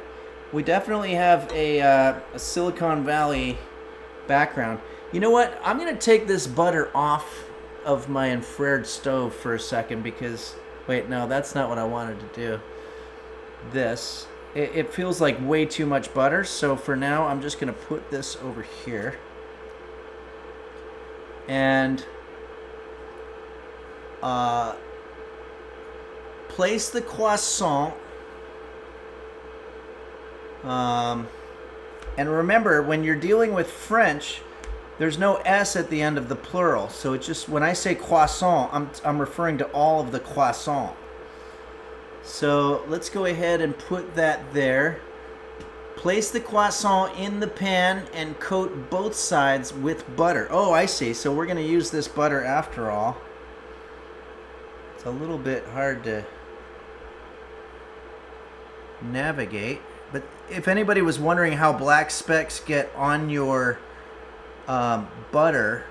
We definitely have a Silicon Valley background. You know what? I'm going to take this butter off of my infrared stove for a second because, wait, no, that's not what I wanted to do. This. It feels like way too much butter, so for now I'm just going to put this over here. And place the croissant. And remember, when you're dealing with French, there's no S at the end of the plural. So it just, when I say croissant, I'm referring to all of the croissant. So let's go ahead and put that there. Place the croissant in the pan and coat both sides with butter. Oh, I see. So we're going to use this butter after all. It's a little bit hard to navigate. But if anybody was wondering how black specks get on your butter,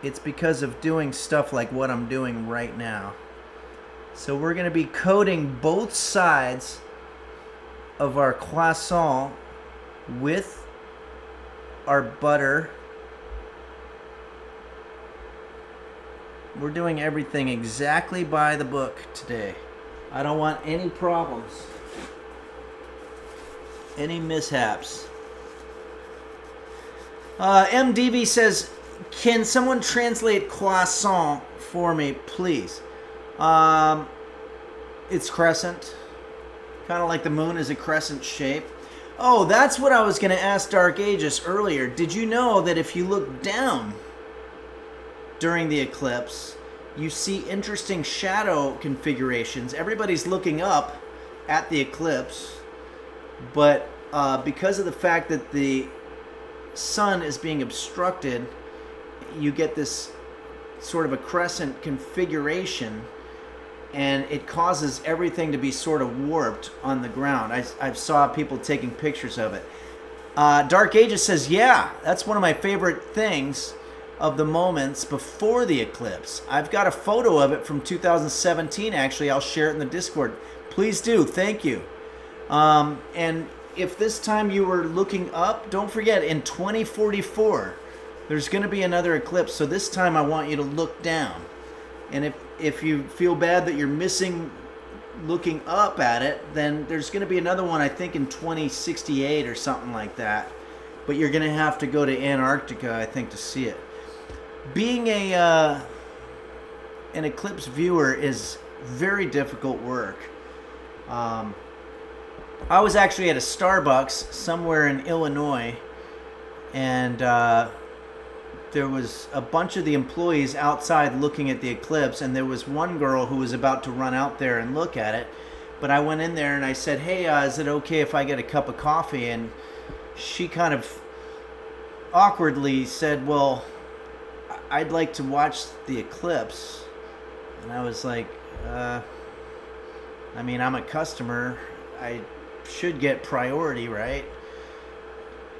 it's because of doing stuff like what I'm doing right now. So we're going to be coating both sides of our croissant with our butter. We're doing everything exactly by the book today. I don't want any problems. Any mishaps? MDV says, can someone translate croissant for me, please? It's crescent. Kind of like the moon is a crescent shape. Oh, that's what I was going to ask Dark Aegis earlier. Did you know that if you look down during the eclipse, you see interesting shadow configurations? Everybody's looking up at the eclipse, but because of the fact that the sun is being obstructed, you get this sort of a crescent configuration, and it causes everything to be sort of warped on the ground. I saw people taking pictures of it. Dark Ages says, yeah, that's one of my favorite things of the moments before the eclipse. I've got a photo of it from 2017, actually. I'll share it in the Discord. Please do. Thank you. And if this time you were looking up, don't forget, in 2044, there's going to be another eclipse. So this time I want you to look down. And if you feel bad that you're missing looking up at it, then there's going to be another one, I think, in 2068 or something like that. But you're going to have to go to Antarctica, I think, to see it. Being an eclipse viewer is very difficult work. I was actually at a Starbucks somewhere in Illinois, and there was a bunch of the employees outside looking at the eclipse, and there was one girl who was about to run out there and look at it. But I went in there and I said, hey, is it okay if I get a cup of coffee? And she kind of awkwardly said, well, I'd like to watch the eclipse. And I was like, I mean, I'm a customer. I should get priority, right?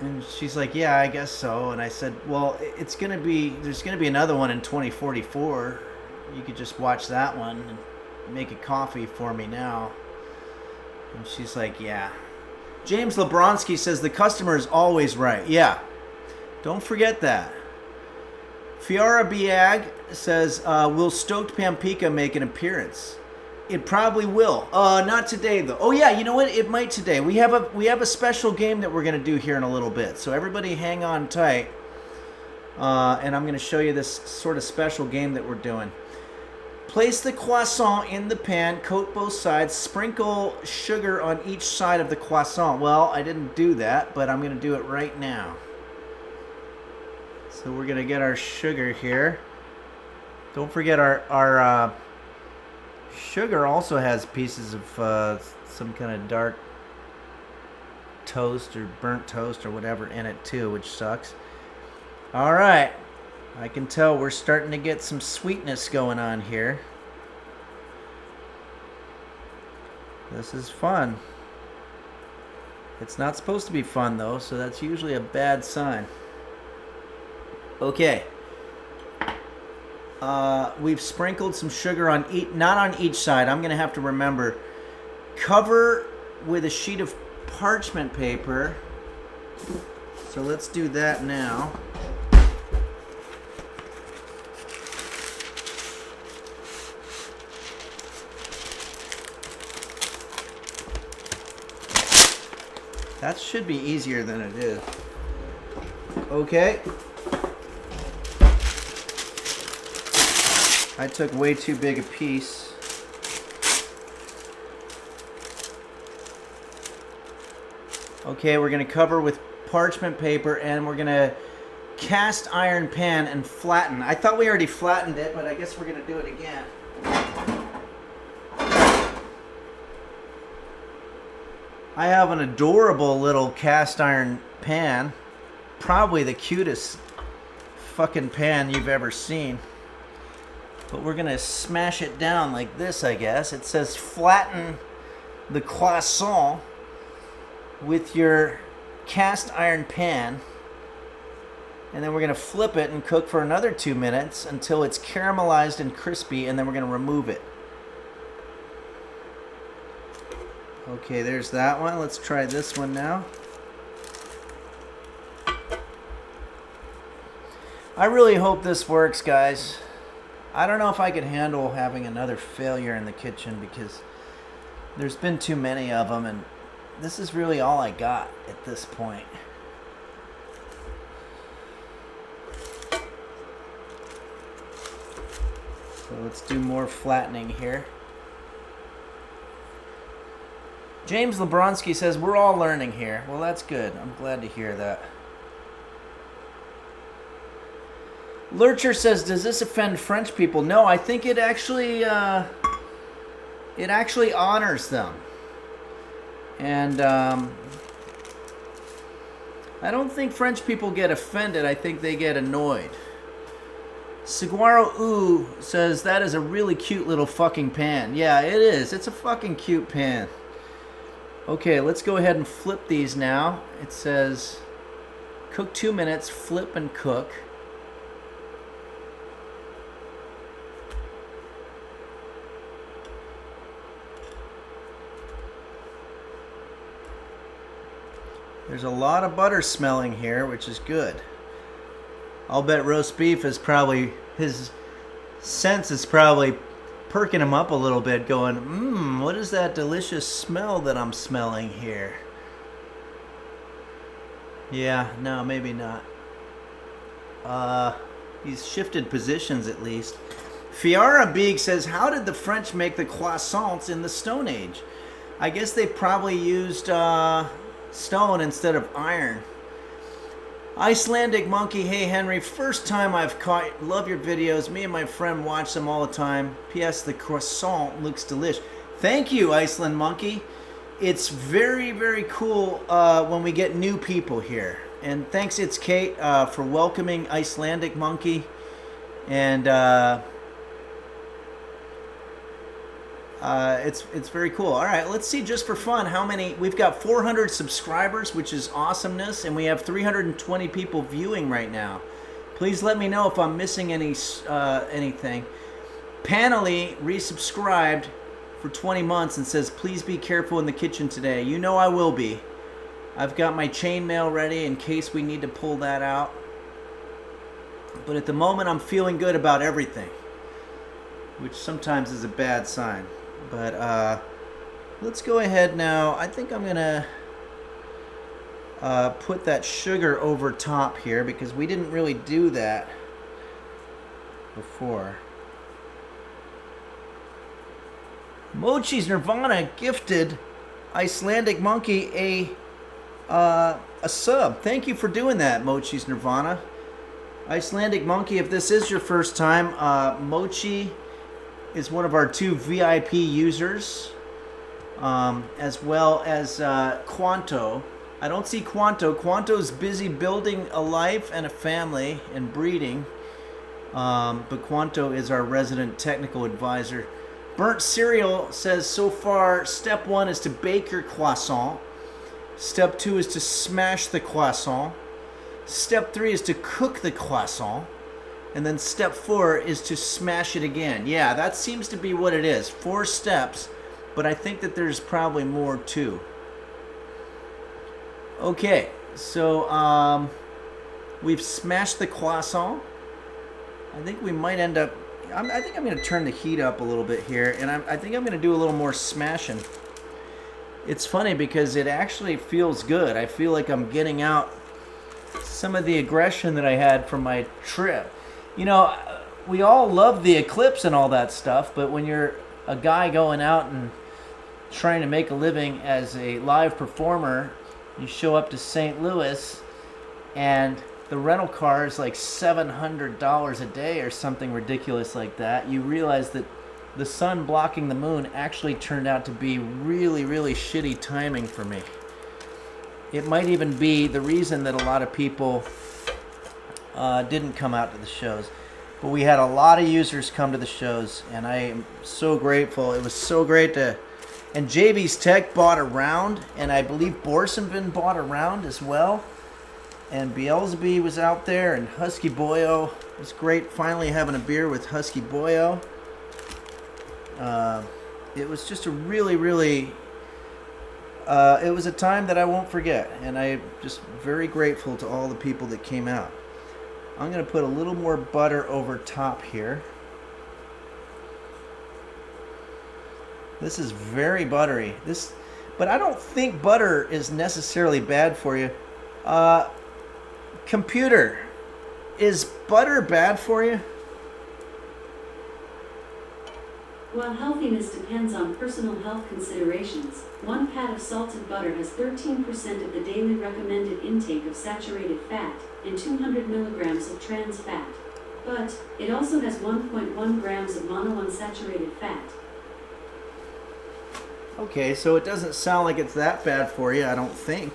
And she's like, yeah, I guess so. And I said, well, there's going to be another one in 2044. You could just watch that one and make a coffee for me now. And she's like, yeah. James Lebronsky says the customer is always right. Yeah. Don't forget that. Fiora Biag says, will Stoked Pampica make an appearance? It probably will. Not today, though. Oh, yeah, you know what? It might today. We have a special game that we're going to do here in a little bit. So everybody hang on tight. And I'm going to show you this sort of special game that we're doing. Place the croissant in the pan, coat both sides, sprinkle sugar on each side of the croissant. Well, I didn't do that, but I'm going to do it right now. So we're going to get our sugar here. Don't forget our sugar also has pieces of some kind of dark toast or burnt toast or whatever in it too, which sucks. All right. I can tell we're starting to get some sweetness going on here. This is fun. It's not supposed to be fun though, so that's usually a bad sign. Okay. We've sprinkled some sugar on not on each side. I'm going to have to remember. Cover with a sheet of parchment paper. So let's do that now. That should be easier than it is. Okay. I took way too big a piece. Okay, we're going to cover with parchment paper and we're going to cast iron pan and flatten. I thought we already flattened it, but I guess we're going to do it again. I have an adorable little cast iron pan. Probably the cutest fucking pan you've ever seen. But we're going to smash it down like this, I guess. It says flatten the croissant with your cast iron pan. And then we're going to flip it and cook for another 2 minutes until it's caramelized and crispy, and then we're going to remove it. Okay, there's that one. Let's try this one now. I really hope this works, guys. I don't know if I could handle having another failure in the kitchen because there's been too many of them, and this is really all I got at this point. So let's do more flattening here. James Lebronsky says, we're all learning here. Well, that's good. I'm glad to hear that. Lurcher says, does this offend French people? No, I think it actually honors them. And I don't think French people get offended. I think they get annoyed. Saguaro Ooh says, that is a really cute little fucking pan. Yeah, it is. It's a fucking cute pan. Okay, let's go ahead and flip these now. It says, cook 2 minutes, flip and cook. There's a lot of butter smelling here, which is good. I'll bet roast beef is probably, his sense is probably perking him up a little bit, going, what is that delicious smell that I'm smelling here? Yeah, no, maybe not. He's shifted positions at least. Fiara Beeg says, how did the French make the croissants in the Stone Age? I guess they probably used stone instead of iron. Icelandic Monkey, hey Henry, first time I've caught, love your videos. Me and my friend watch them all the time. P.S. The croissant looks delish. Thank you, Iceland Monkey. It's very, very cool when we get new people here. And thanks, It's Kate, for welcoming Icelandic Monkey. And it's very cool. All right, let's see, just for fun, how many. We've got 400 subscribers, which is awesomeness, and we have 320 people viewing right now. Please let me know if I'm missing anything. Panely resubscribed for 20 months and says, please be careful in the kitchen today. You know I will be. I've got my chainmail ready in case we need to pull that out. But at the moment, I'm feeling good about everything, which sometimes is a bad sign. But let's go ahead now. I think I'm going to put that sugar over top here because we didn't really do that before. Mochi's Nirvana gifted Icelandic Monkey a sub. Thank you for doing that, Mochi's Nirvana. Icelandic Monkey, if this is your first time, Mochi is one of our 2 VIP users, as well as Quanto. I don't see Quanto. Quanto's busy building a life and a family and breeding, but Quanto is our resident technical advisor. Burnt Cereal says, so far, step 1 is to bake your croissant. Step 2 is to smash the croissant. Step 3 is to cook the croissant. And then step 4 is to smash it again. Yeah, that seems to be what it is. 4 steps, but I think that there's probably more too. Okay, so we've smashed the croissant. I think we might end up, I think I'm going to turn the heat up a little bit here, and I think I'm going to do a little more smashing. It's funny because it actually feels good. I feel like I'm getting out some of the aggression that I had from my trip. You know, we all love the eclipse and all that stuff, but when you're a guy going out and trying to make a living as a live performer, you show up to St. Louis and the rental car is like $700 a day or something ridiculous like that. You realize that the sun blocking the moon actually turned out to be really, really shitty timing for me. It might even be the reason that a lot of people didn't come out to the shows. But we had a lot of users come to the shows, and I am so grateful. It was so great to... And JV's Tech bought a round, and I believe Borsenvin bought a round as well. And Beelzebub was out there, and Husky Boyo. It was great finally having a beer with Husky Boyo. It was just a really, really... it was a time that I won't forget, and I'm just very grateful to all the people that came out. I'm going to put a little more butter over top here. This is very buttery. But I don't think butter is necessarily bad for you. Computer, is butter bad for you? While healthiness depends on personal health considerations, 1 pat of salted butter has 13% of the daily recommended intake of saturated fat and 200 milligrams of trans fat. But it also has 1.1 grams of monounsaturated fat. Okay, so it doesn't sound like it's that bad for you, I don't think.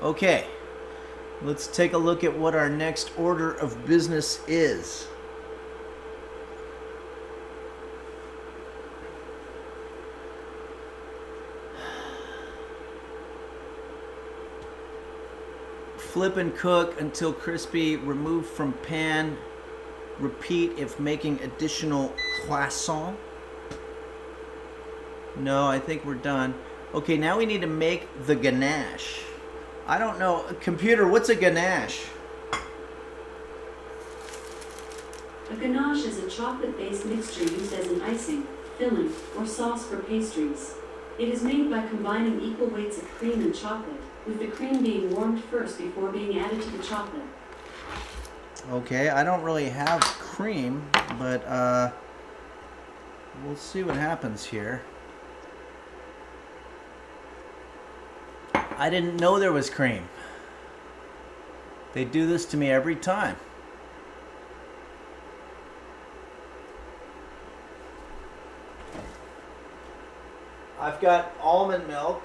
Okay, let's take a look at what our next order of business is. Flip and cook until crispy. Remove from pan. Repeat if making additional croissant. No, I think we're done. Okay, now we need to make the ganache. I don't know. Computer, what's a ganache? A ganache is a chocolate-based mixture used as an icing, filling, or sauce for pastries. It is made by combining equal weights of cream and chocolate, with the cream being warmed first before being added to the chocolate. Okay, I don't really have cream, but we'll see what happens here. I didn't know there was cream. They do this to me every time. I've got almond milk.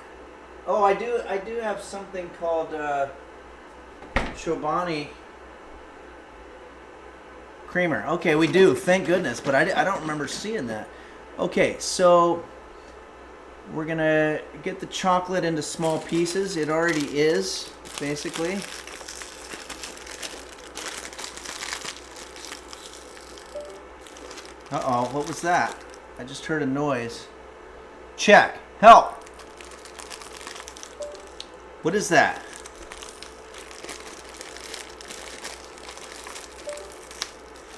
Oh, I do have something called Chobani creamer. Okay, we do. Thank goodness. But I don't remember seeing that. Okay, so we're going to get the chocolate into small pieces. It already is, basically. Uh-oh, what was that? I just heard a noise. Check. Help. What is that?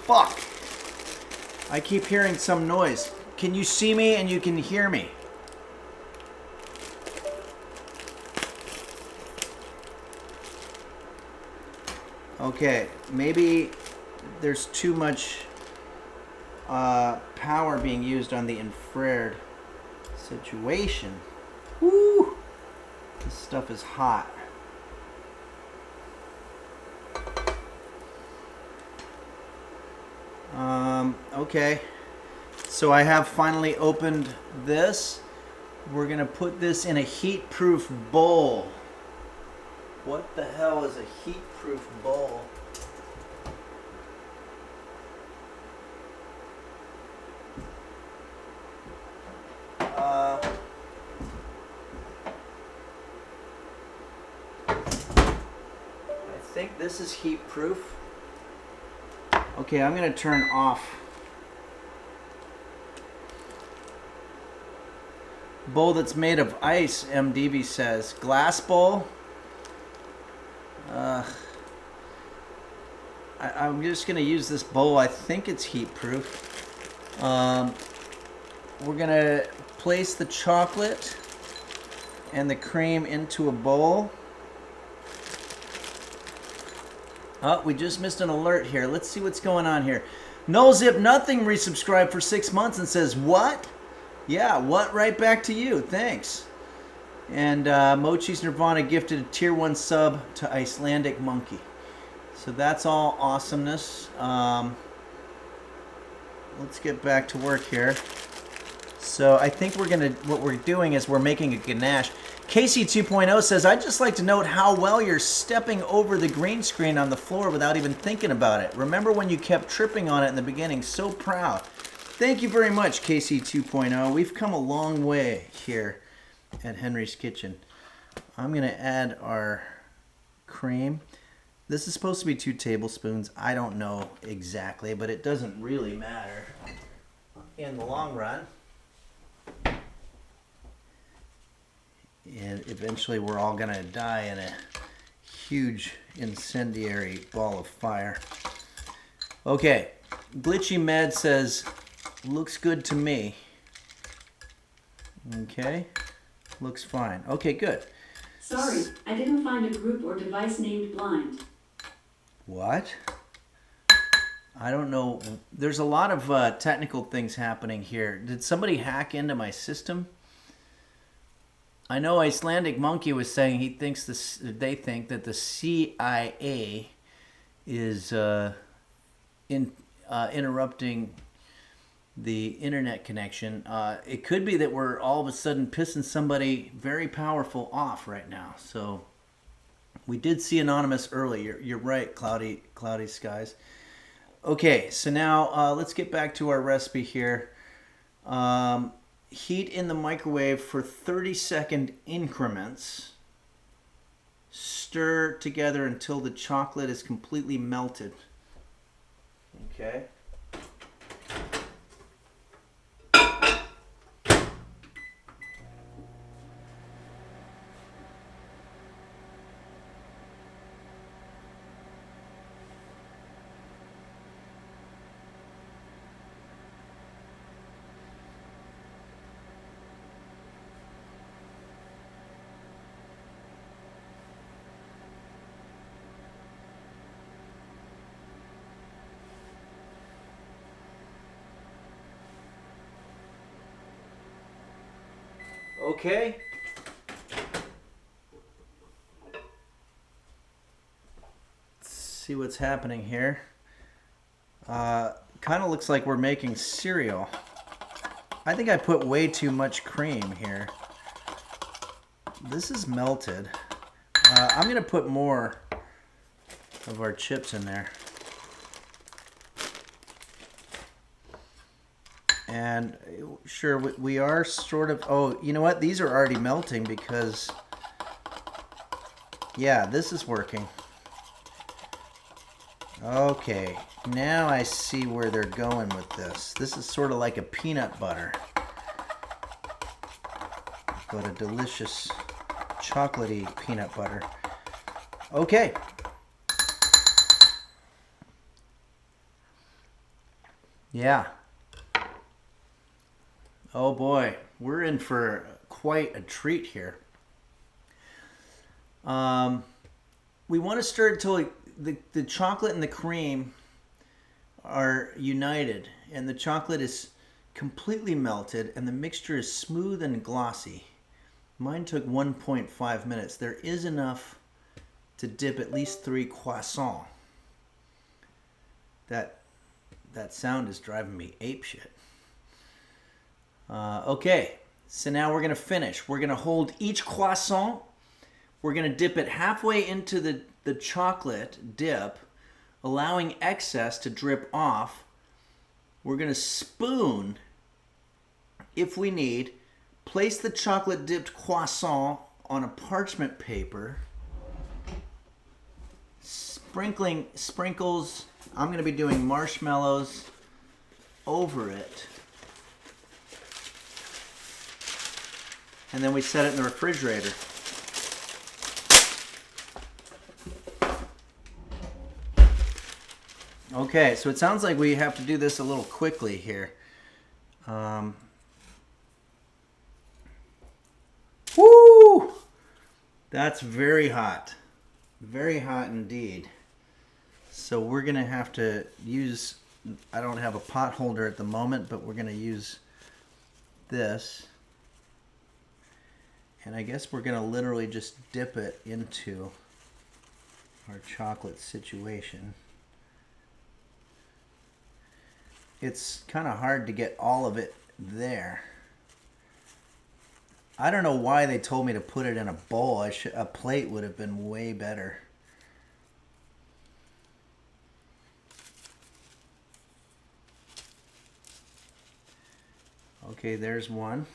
Fuck. I keep hearing some noise. Can you see me and you can hear me? Okay, maybe there's too much power being used on the infrared situation. Woo! This stuff is hot. Okay. So I have finally opened this. We're going to put this in a heat-proof bowl. What the hell is a heat-proof bowl? I think this is heat-proof. Okay, I'm going to turn off. Bowl that's made of ice, MDV says. Glass bowl. I'm just going to use this bowl. I think it's heat-proof. We're going to place the chocolate and the cream into a bowl. Oh, we just missed an alert here. Let's see what's going on here. No Zip Nothing resubscribed for 6 months and says, what? Yeah, what? Right back to you. Thanks. And Mochi's Nirvana gifted a tier 1 sub to Icelandic Monkey. So that's all awesomeness. Let's get back to work here. So I think what we're doing is we're making a ganache. Casey 2.0 says, I'd just like to note how well you're stepping over the green screen on the floor without even thinking about it. Remember when you kept tripping on it in the beginning? So proud. Thank you very much, Casey 2.0. We've come a long way here at Henry's Kitchen. I'm going to add our cream. This is supposed to be 2 tablespoons. I don't know exactly, but it doesn't really matter in the long run. And eventually we're all going to die in a huge incendiary ball of fire. Okay, Glitchy Med says, looks good to me. Okay, looks fine. Okay, good. Sorry, I didn't find a group or device named blind. What? I don't know. There's a lot of technical things happening here. Did somebody hack into my system? I know Icelandic Monkey was saying he thinks they think that the CIA is interrupting the internet connection. It could be that we're all of a sudden pissing somebody very powerful off right now. So we did see Anonymous early. You're right, cloudy skies. Okay, so now let's get back to our recipe here. Heat in the microwave for 30-second increments. Stir together until the chocolate is completely melted. Okay. Okay. Let's see what's happening here. Kind of looks like we're making cereal. I think I put way too much cream here. This is melted. I'm going to put more of our chips in there. And sure, we are sort of... Oh, you know what? These are already melting because... Yeah, this is working. Okay, now I see where they're going with this. This is sort of like a peanut butter. But a delicious chocolatey peanut butter. Okay. Yeah. Oh boy, we're in for quite a treat here. We want to stir it until the chocolate and the cream are united and the chocolate is completely melted and the mixture is smooth and glossy. Mine took 1.5 minutes. There is enough to dip at least 3 croissants. That sound is driving me apeshit. Okay, so now we're going to finish. We're going to hold each croissant. We're going to dip it halfway into the chocolate dip, allowing excess to drip off. We're going to spoon, if we need, place the chocolate dipped croissant on a parchment paper, sprinkles, I'm going to be doing marshmallows over it. And then we set it in the refrigerator. Okay, so it sounds like we have to do this a little quickly here. Woo! That's very hot. Very hot indeed. So we're going to have to use, I don't have a pot holder at the moment, but we're going to use this. And I guess we're going to literally just dip it into our chocolate situation. It's kind of hard to get all of it there. I don't know why they told me to put it in a bowl. A plate would have been way better. Okay, there's one.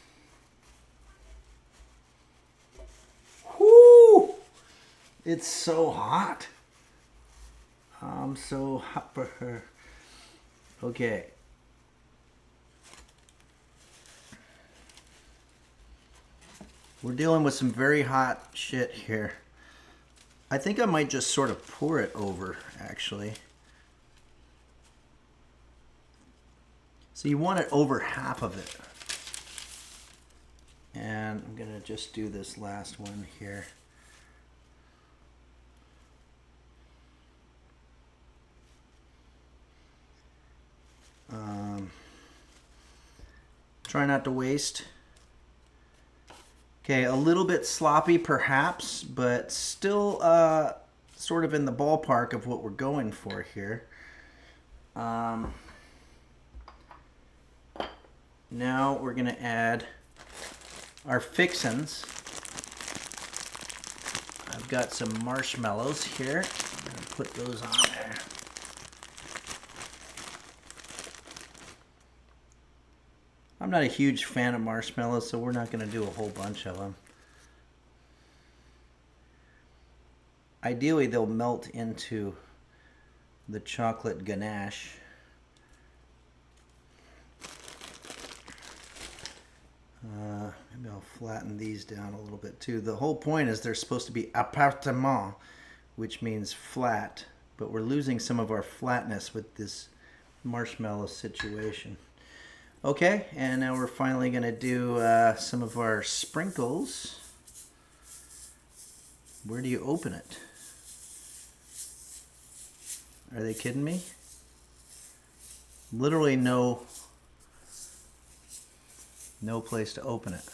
Whoo! It's so hot. I'm so hot for her. Okay. We're dealing with some very hot shit here. I think I might just sort of pour it over, actually. So you want it over half of it. And I'm gonna just do this last one here. Try not to waste. Okay, a little bit sloppy perhaps, but still sort of in the ballpark of what we're going for here. Now we're gonna add our fixins. I've got some marshmallows here. I'm gonna put those on there. I'm not a huge fan of marshmallows, so we're not going to do a whole bunch of them. Ideally, they'll melt into the chocolate ganache. Maybe I'll flatten these down a little bit too. The whole point is they're supposed to be appartement, which means flat, but we're losing some of our flatness with this marshmallow situation. Okay, and now we're finally going to do some of our sprinkles. Where do you open it? Are they kidding me? Literally no place to open it.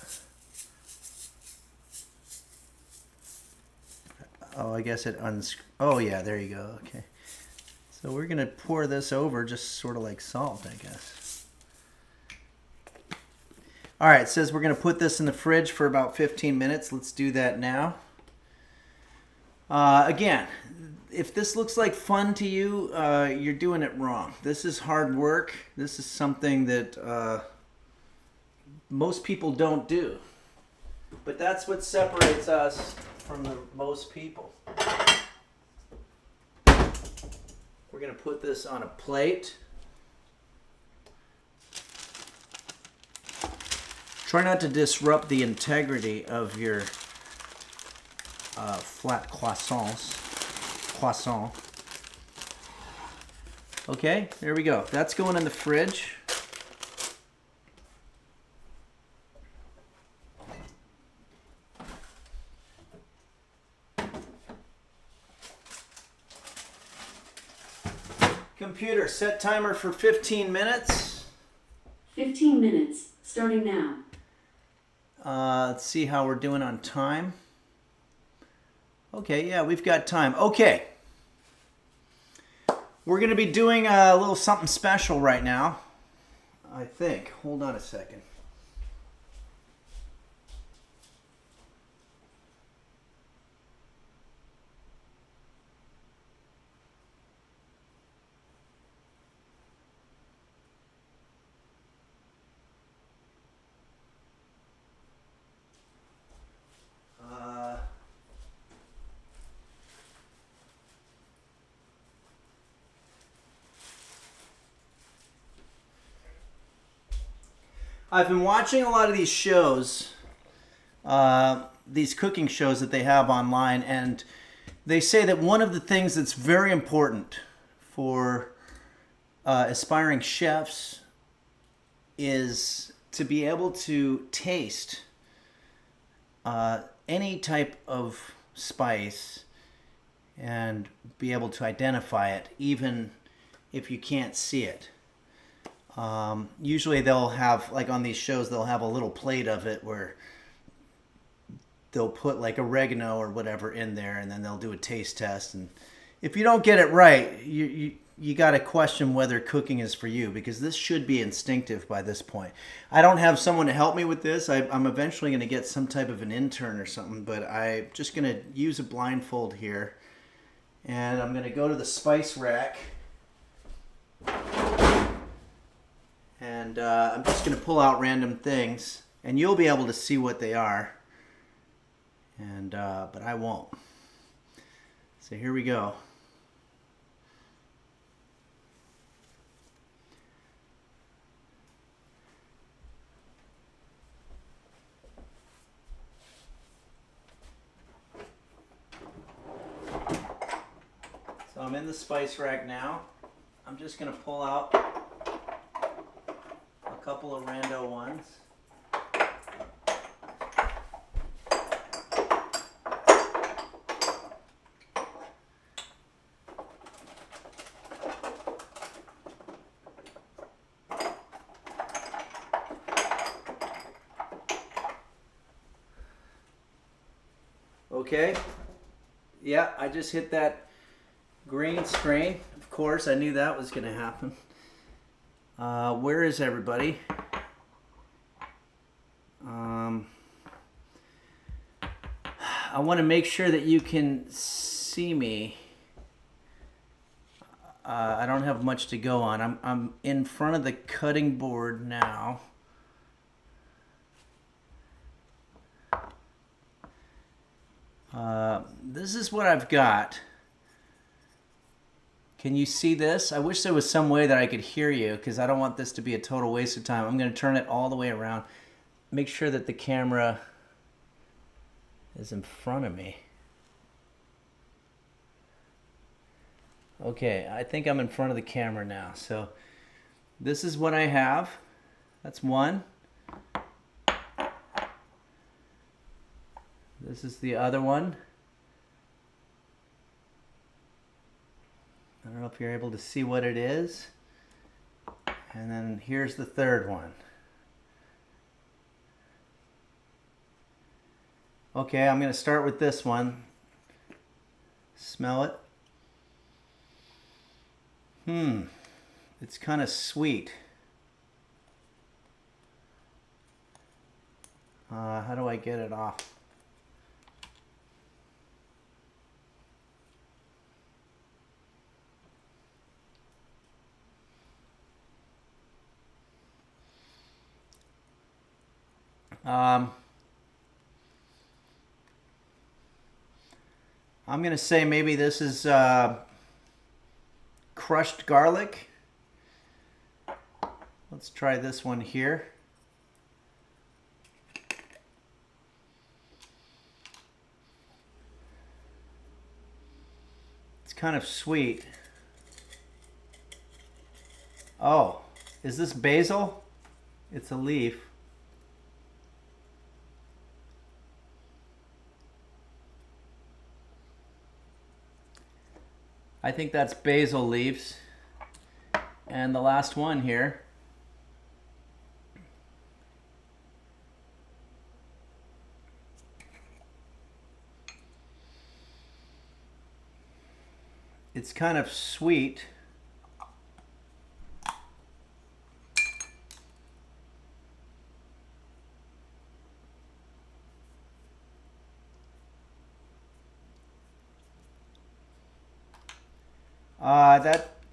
Oh, I guess it oh yeah, there you go. Okay. So we're going to pour this over just sort of like salt, I guess. All right, it says we're going to put this in the fridge for about 15 minutes. Let's do that now. Again, if this looks like fun to you, you're doing it wrong. This is hard work. This is something that most people don't do. But that's what separates us from the most people. We're going to put this on a plate. Try not to disrupt the integrity of your flat croissant. Okay, there we go. That's going in the fridge. Computer, set timer for 15 minutes. 15 minutes, starting now. Let's see how we're doing on time. Okay, yeah, we've got time. Okay. We're going to be doing a little something special right now, I think. Hold on a second. I've been watching a lot of these shows, these cooking shows that they have online, and they say that one of the things that's very important for aspiring chefs is to be able to taste any type of spice and be able to identify it, even if you can't see it. Usually they'll have, like on these shows, they'll have a little plate of it where they'll put like oregano or whatever in there, and then they'll do a taste test. And if you don't get it right, you got to question whether cooking is for you, because this should be instinctive by this point. I don't have someone to help me with this. I'm eventually going to get some type of an intern or something, but I'm just going to use a blindfold here. And I'm going to go to the spice rack. And I'm just going to pull out random things, and you'll be able to see what they are. And but I won't. So here we go. So I'm in the spice rack now. I'm just going to pull out a couple of rando ones. Okay. Yeah, I just hit that green screen. Of course, I knew that was going to happen. Where is everybody? I want to make sure that you can see me. I don't have much to go on. I'm in front of the cutting board now. This is what I've got. Can you see this? I wish there was some way that I could hear you, because I don't want this to be a total waste of time. I'm going to turn it all the way around. Make sure that the camera is in front of me. Okay, I think I'm in front of the camera now. So this is what I have. That's one. This is the other one. I don't know if you're able to see what it is. And then here's the third one. Okay, I'm going to start with this one. Smell it. It's kind of sweet. How do I get it off? I'm going to say maybe this is crushed garlic. Let's try this one here. It's kind of sweet. Oh, is this basil? It's a leaf. I think that's basil leaves. And the last one here. It's kind of sweet.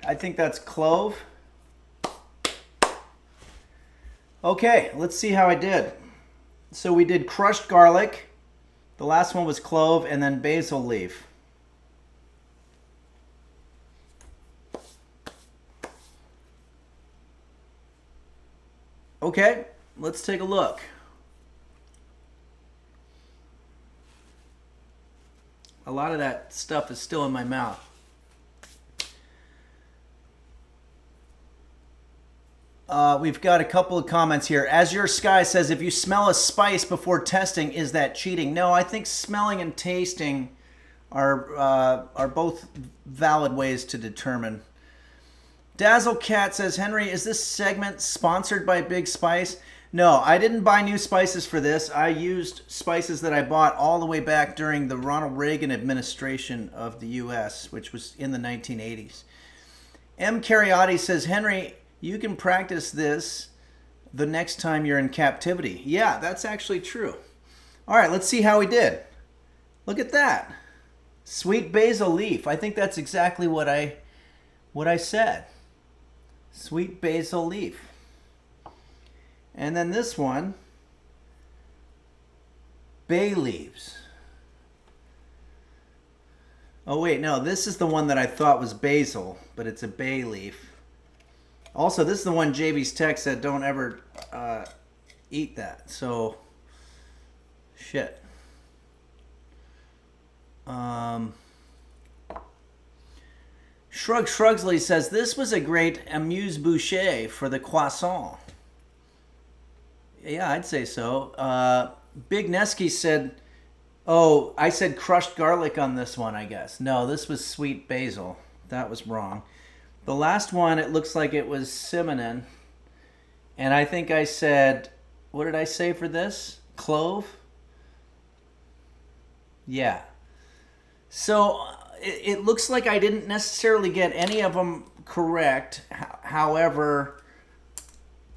I think that's clove. Okay, let's see how I did. So we did crushed garlic. The last one was clove, and then basil leaf. Okay, let's take a look. A lot of that stuff is still in my mouth. We've got a couple of comments here. As Your Sky says, if you smell a spice before testing, is that cheating? No, I think smelling and tasting are both valid ways to determine. Dazzle Cat says, Henry, is this segment sponsored by Big Spice? No, I didn't buy new spices for this. I used spices that I bought all the way back during the Ronald Reagan administration of the U.S., which was in the 1980s. M. Cariotti says, Henry, you can practice this the next time you're in captivity. Yeah, that's actually true. All right, let's see how we did. Look at that. Sweet basil leaf. I think that's exactly what I said. Sweet basil leaf. And then this one, bay leaves. Oh wait, no, this is the one that I thought was basil, but it's a bay leaf. Also, this is the one JB's text said don't ever eat that. So, shit. Shrugsley says, this was a great amuse-bouche for the croissant. Yeah, I'd say so. Big Nesky said, oh, I said crushed garlic on this one, I guess. No, this was sweet basil. That was wrong. The last one, it looks like it was cinnamon. And I think I said, what did I say for this? Clove? Yeah. So it looks like I didn't necessarily get any of them correct. However,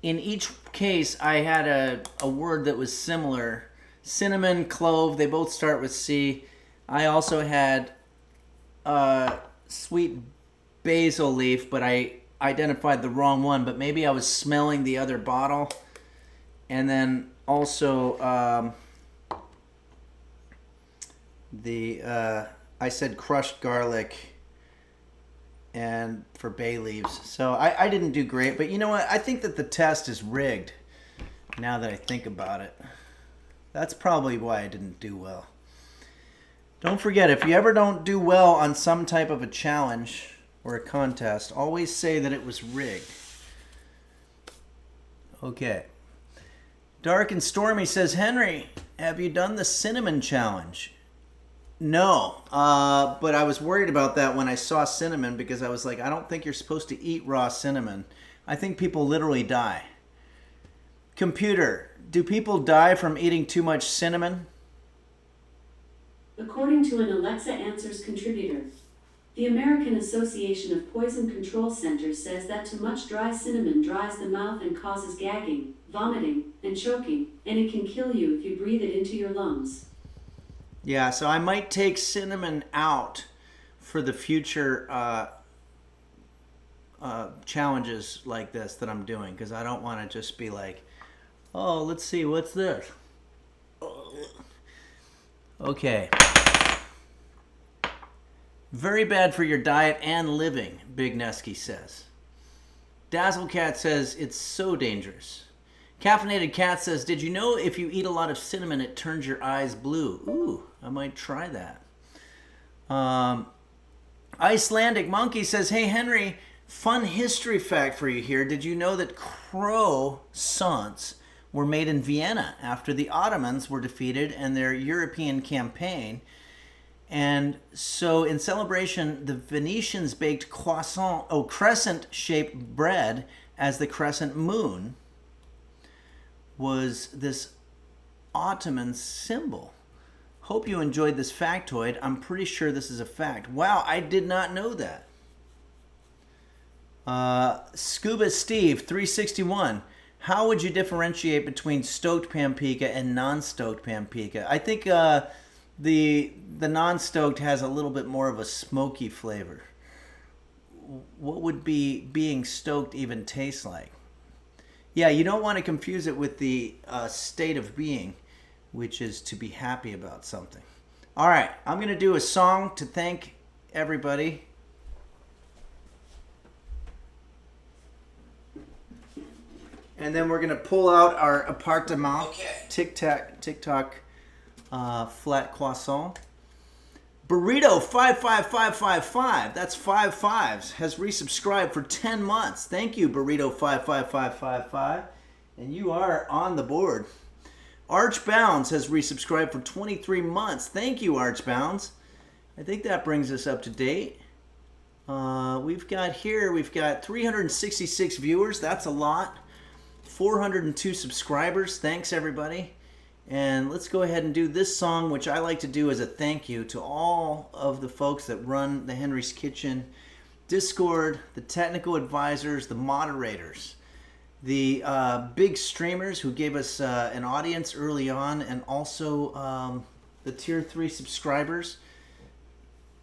in each case, I had a word that was similar. Cinnamon, clove, they both start with C. I also had sweet basil leaf, but I identified the wrong one. But maybe I was smelling the other bottle. And then also I said crushed garlic and for bay leaves. So I didn't do great, but you know what? I think that the test is rigged now that I think about it. That's probably why I didn't do well. Don't forget, if you ever don't do well on some type of a challenge or a contest, always say that it was rigged. Okay. Dark and Stormy says, Henry, have you done the cinnamon challenge? No, but I was worried about that when I saw cinnamon because I was like, I don't think you're supposed to eat raw cinnamon. I think people literally die. Computer, do people die from eating too much cinnamon? According to an Alexa Answers contributor, the American Association of Poison Control Centers says that too much dry cinnamon dries the mouth and causes gagging, vomiting, and choking, and it can kill you if you breathe it into your lungs. Yeah, so I might take cinnamon out for the future challenges like this that I'm doing, because I don't want to just be like, oh, let's see, what's this? Okay. Very bad for your diet and living, Big Nesky says. Dazzlecat says it's so dangerous. Caffeinated Cat says, did you know if you eat a lot of cinnamon, it turns your eyes blue? Ooh, I might try that. Icelandic Monkey says, hey, Henry, fun history fact for you here. Did you know that croissants were made in Vienna after the Ottomans were defeated in their European campaign? And so in celebration, the Venetians baked crescent-shaped bread as the crescent moon was this Ottoman symbol. Hope you enjoyed this factoid. I'm pretty sure this is a fact. Wow, I did not know that. Scuba Steve 361. How would you differentiate between stoked pampika and non-stoked pampika? I think the non-stoked has a little bit more of a smoky flavor. What would being stoked even taste like? Yeah, you don't want to confuse it with the state of being, which is to be happy about something. All right, I'm going to do a song to thank everybody. And then we're going to pull out our appartement TikTok flat croissant. Burrito 55555, that's 5 5s, has resubscribed for 10 months. Thank you, Burrito 55555. And you are on the board. Archbounds has resubscribed for 23 months. Thank you, Archbounds. I think that brings us up to date. We've got 366 viewers. That's a lot. 402 subscribers. Thanks, everybody. And let's go ahead and do this song, which I like to do as a thank you to all of the folks that run the Henry's Kitchen Discord, the technical advisors, the moderators, the big streamers who gave us an audience early on, and also the Tier 3 subscribers,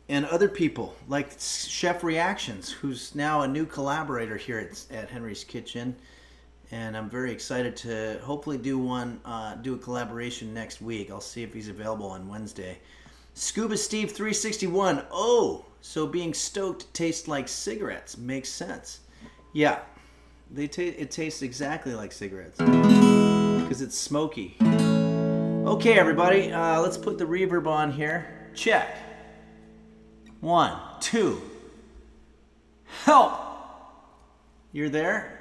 and other people like Chef Reactions, who's now a new collaborator here at Henry's Kitchen. And I'm very excited to hopefully do a collaboration next week. I'll see if he's available on Wednesday. Scuba Steve 361. Oh, so being stoked tastes like cigarettes. Makes sense. Yeah, it tastes exactly like cigarettes because it's smoky. Okay, everybody, let's put the reverb on here. Check. 1, 2. Help! You're there?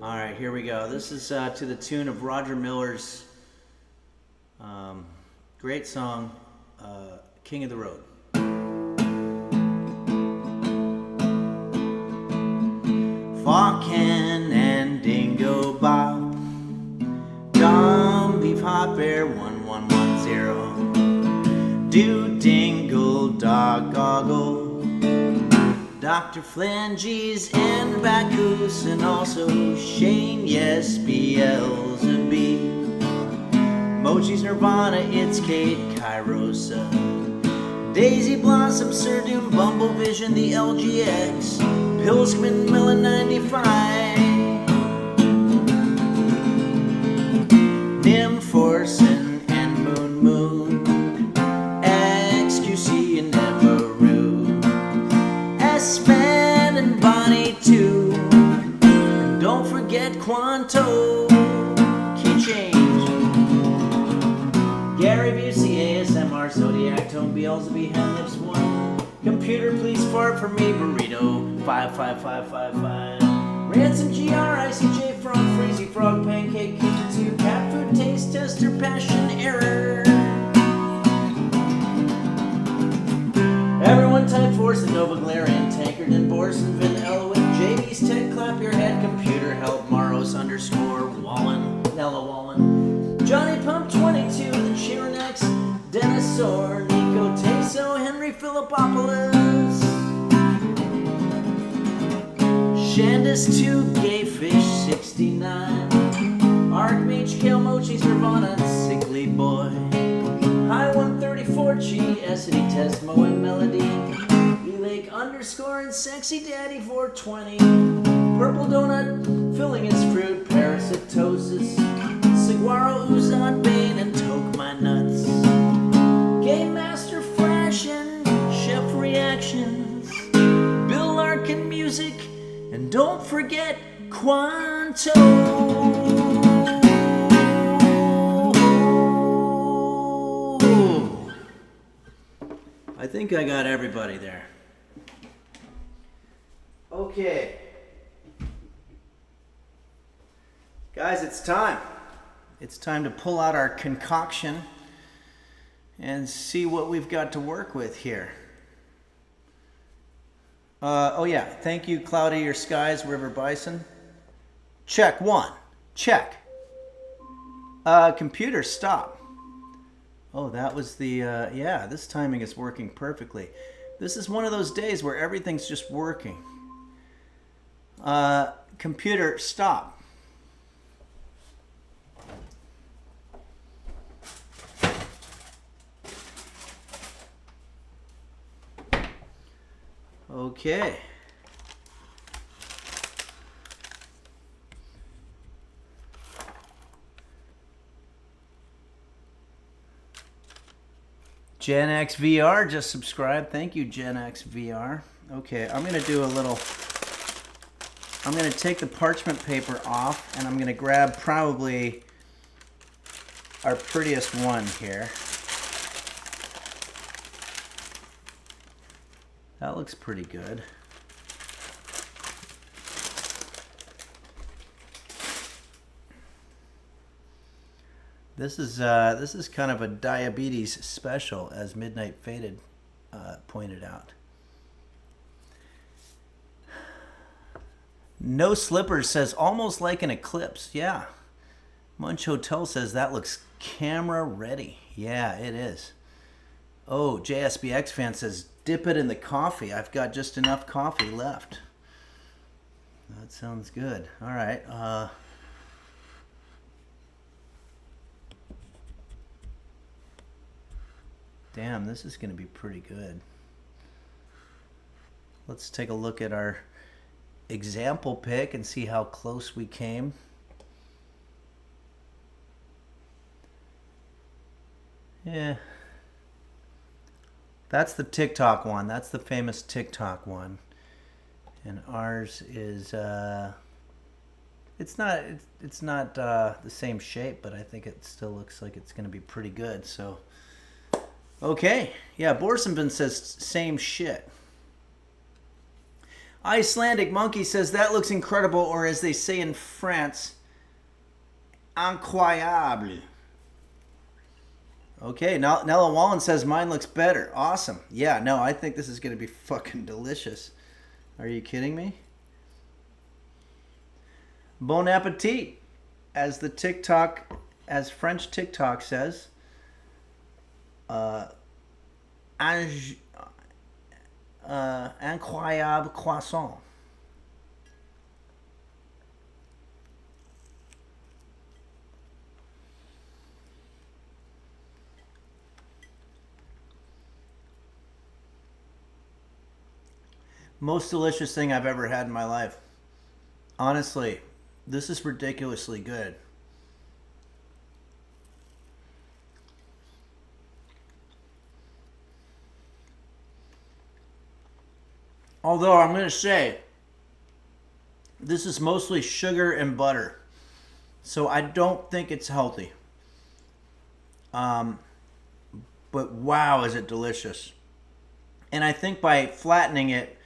All right, here we go. This is to the tune of Roger Miller's great song, King of the Road. Farcan and Dingo Bob, Down Steve Hot Bear 1110. Do Dingle Dog Goggle, Dr. Flanges and Bacchus, and also Shane, yes, Beelzebub. Mochi's Nirvana, it's Kate Kairosa. Daisy Blossom, Sir Doom, Bumble Vision, the LGX, Pilsman, Melon 95. Nim Forsen and Moon Moon, XQC and Emeroo, S-Fan and Bonnie too. And don't forget Quanto, Key Change, Gary Busey, ASMR, Zodiac, Tone, Beelzebub, Handlips 1, Computer Please Fart for Me, Burrito, 55555, Ransom GR, ICJ, Frog, Freezy, Frog, Pancake, Keeper 2, Cat Food, Taste Tester, Passion, Error. Everyone Type Force, the Nova Glarian, Tankard, and Borson, Vin Elowit, JD's Tech, Clap Your Head, Computer Help, Maros _ Wallen, Nella Wallen, Johnny Pump 22, the Chironex, Dinosaur, Nico Teso, Henry Philippopoulos, Shandis 2, Gayfish 69, Archmage, Kale Mochi's Nirvana, Sickly Boy, High 134, Chi, Essity, Tesmo, and Melody, E-Lake _ and Sexy Daddy 420, Purple Donut, Filling His Fruit, Parasitosis, Saguaro, Uzan, Bane, and Toke My Nuts, Game Master Flash and Chef Reactions, Bill Larkin Music, and don't forget Quanto. I think I got everybody there. Okay. Guys, it's time. It's time to pull out our concoction and see what we've got to work with here. Oh yeah, thank you, Cloudy Your Skies, River Bison. Check 1. Check. Computer, stop. Oh, that was the, yeah, this timing is working perfectly. This is one of those days where everything's just working. Computer, stop. Okay. Gen X VR just subscribed. Thank you, Gen X VR. Okay, I'm going to do a little... I'm going to take the parchment paper off, and I'm going to grab probably our prettiest one here. That looks pretty good. This is kind of a diabetes special, as Midnight Faded pointed out. No Slippers says almost like an eclipse. Yeah. Munch Hotel says that looks camera ready. Yeah, it is. Oh, JSBX fan says dip it in the coffee. I've got just enough coffee left. That sounds good. All right. Damn, this is going to be pretty good. Let's take a look at our example pick and see how close we came. Yeah. That's the TikTok one. That's the famous TikTok one. And ours is it's not the same shape, but I think it still looks like it's going to be pretty good. So okay. Yeah, Borsenbin says same shit. Icelandic Monkey says that looks incredible, or as they say in France, incroyable. Okay, Nella Wallen says mine looks better. Awesome. Yeah, no, I think this is going to be fucking delicious. Are you kidding me? Bon appetit, as the TikTok as French TikTok says, incroyable croissant. Most delicious thing I've ever had in my life. Honestly, this is ridiculously good. Although I'm going to say, this is mostly sugar and butter. So I don't think it's healthy. But wow, is it delicious. And I think by flattening it,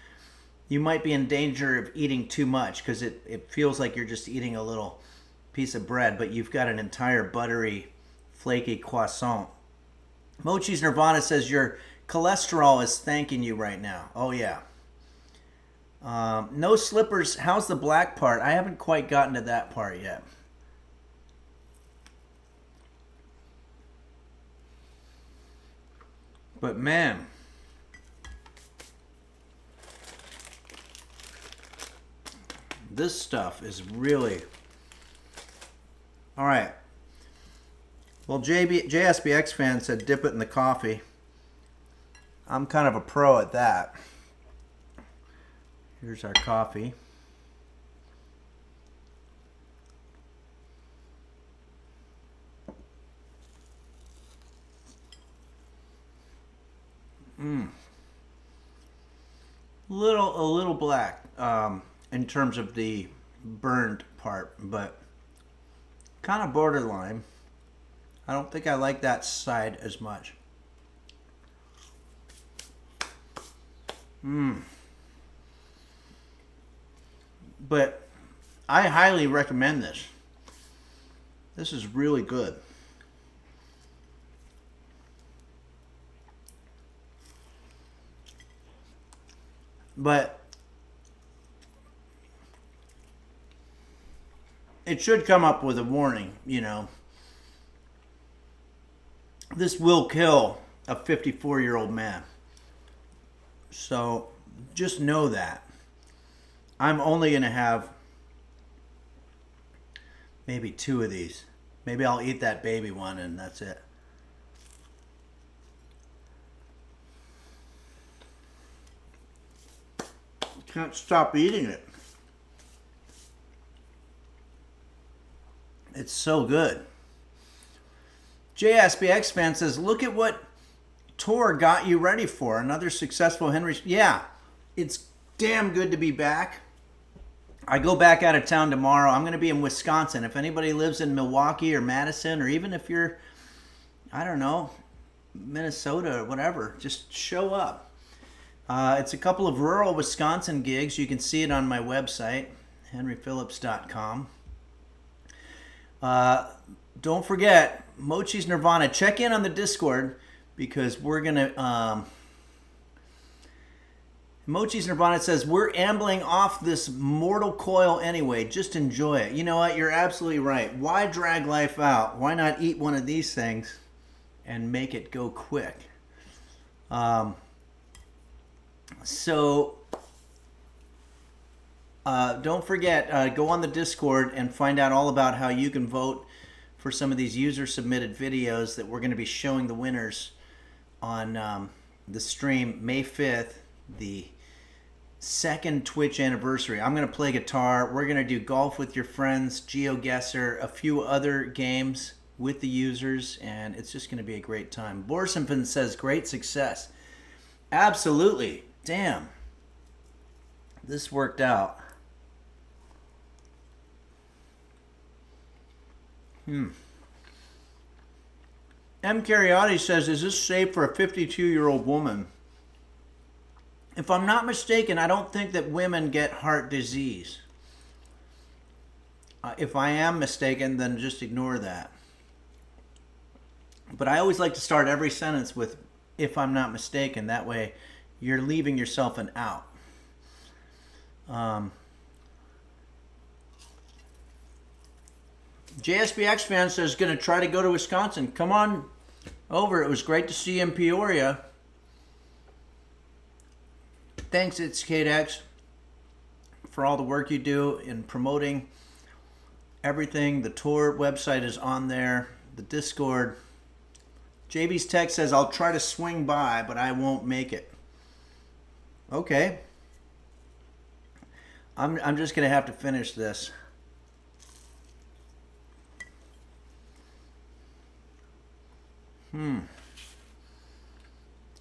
you might be in danger of eating too much because it feels like you're just eating a little piece of bread, but you've got an entire buttery, flaky croissant. Mochi's Nirvana says your cholesterol is thanking you right now. Oh, yeah. No slippers. How's the black part? I haven't quite gotten to that part yet. But man, this stuff is really... All right. Well, JSBX fan said dip it in the coffee. I'm kind of a pro at that. Here's our coffee. A little black in terms of the burned part, but kind of borderline. I don't think I like that side as much. But I highly recommend this. This is really good. But it should come up with a warning, you know. This will kill a 54-year-old man. So just know that. I'm only going to have maybe 2 of these. Maybe I'll eat that baby one and that's it. Can't stop eating it. It's so good. JSBX fan says, look at what Tor got you ready for. Another successful Henry. Yeah, it's damn good to be back. I go back out of town tomorrow. I'm going to be in Wisconsin. If anybody lives in Milwaukee or Madison, or even if you're, I don't know, Minnesota or whatever, just show up. It's a couple of rural Wisconsin gigs. You can see it on my website, henryphillips.com. Don't forget, Mochi's Nirvana. Check in on the Discord because we're going to... Mochi's Nirvana says, we're ambling off this mortal coil anyway. Just enjoy it. You know what? You're absolutely right. Why drag life out? Why not eat one of these things and make it go quick? So don't forget, go on the Discord and find out all about how you can vote for some of these user-submitted videos that we're going to be showing the winners on the stream May 5th, the second Twitch anniversary. I'm going to play guitar. We're going to do golf with your friends, GeoGuessr, a few other games with the users, and it's just going to be a great time. Borsenfin says, great success. Absolutely. Damn. This worked out. M. Cariotti says, is this safe for a 52-year-old woman? If I'm not mistaken, I don't think that women get heart disease. If I am mistaken, then just ignore that. But I always like to start every sentence with, if I'm not mistaken. That way, you're leaving yourself an out. JSBX fan says going to try to go to Wisconsin. Come on over. It was great to see you in Peoria. Thanks, it's Kate X, for all the work you do in promoting everything. The tour website is on there. The Discord. JB's text says, I'll try to swing by, but I won't make it. Okay. I'm just going to have to finish this.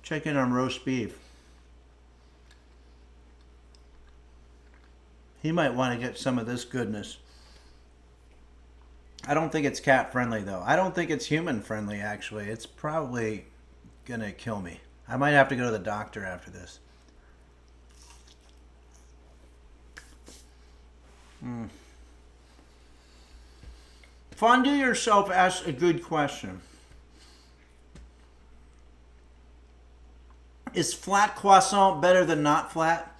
Check in on roast beef. He might want to get some of this goodness. I don't think it's cat friendly though. I don't think it's human friendly actually. It's probably gonna kill me. I might have to go to the doctor after this. Fondue Yourself asks a good question. Is flat croissant better than not flat?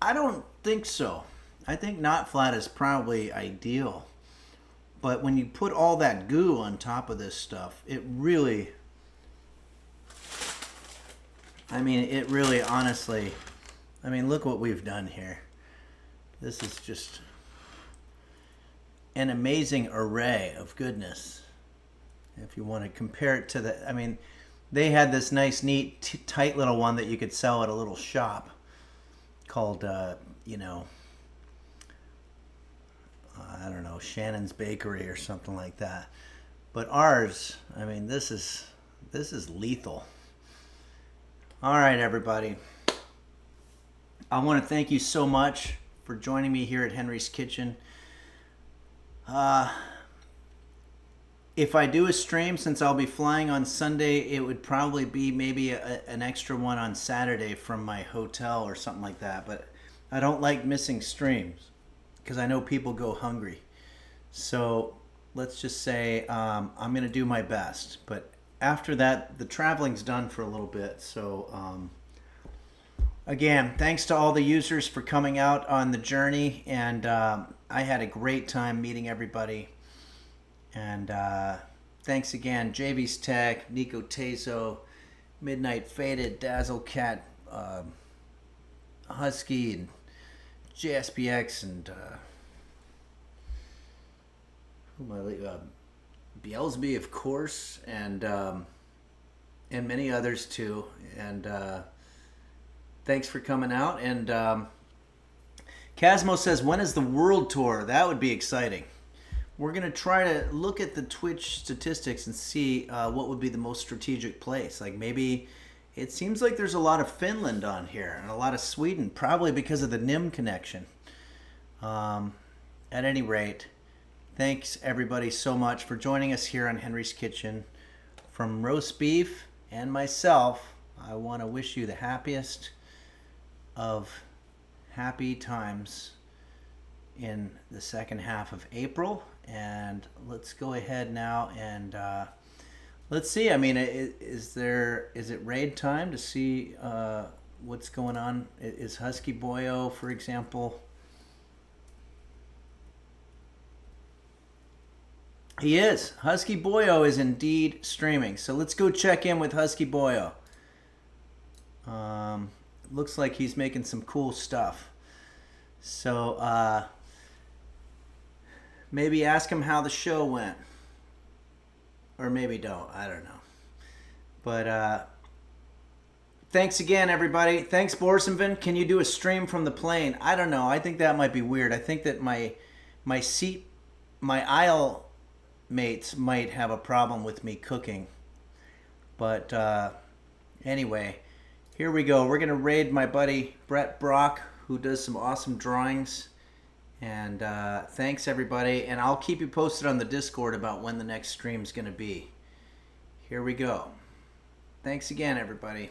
I don't think so. I think not flat is probably ideal. But when you put all that goo on top of this stuff, it really, it really honestly, look what we've done here. This is just an amazing array of goodness. If you want to compare it to they had this nice, neat, tight little one that you could sell at a little shop called, I don't know, Shannon's Bakery or something like that. But ours, this is lethal. All right, everybody. I want to thank you so much for joining me here at Henry's Kitchen. If I do a stream, since I'll be flying on Sunday, it would probably be maybe an extra one on Saturday from my hotel or something like that. But I don't like missing streams because I know people go hungry. So let's just say I'm going to do my best. But after that, the traveling's done for a little bit. So again, thanks to all the users for coming out on the journey. And I had a great time meeting everybody. And thanks again, JV's Tech, Nico Tezo, Midnight Faded, Dazzle Cat, Husky, and JSPX, and Beelsby, of course, and many others too. And thanks for coming out. And Casmo says, when is the world tour? That would be exciting. We're going to try to look at the Twitch statistics and see what would be the most strategic place. Like maybe it seems like there's a lot of Finland on here and a lot of Sweden, probably because of the NIM connection. At any rate, thanks everybody so much for joining us here on Henry's Kitchen. From roast beef and myself, I want to wish you the happiest of happy times in the second half of April. And let's go ahead now and let's see. Is it raid time to see what's going on? Is Husky Boyo, for example? He is. Husky Boyo is indeed streaming. So let's go check in with Husky Boyo. Looks like he's making some cool stuff. So maybe ask him how the show went. Or maybe don't. I don't know. But thanks again, everybody. Thanks, Borsenvin. Can you do a stream from the plane? I don't know. I think that might be weird. I think that my aisle mates might have a problem with me cooking. But anyway, here we go. We're going to raid my buddy Brett Brock, who does some awesome drawings. And thanks, everybody. And I'll keep you posted on the Discord about when the next stream is going to be. Here we go. Thanks again, everybody.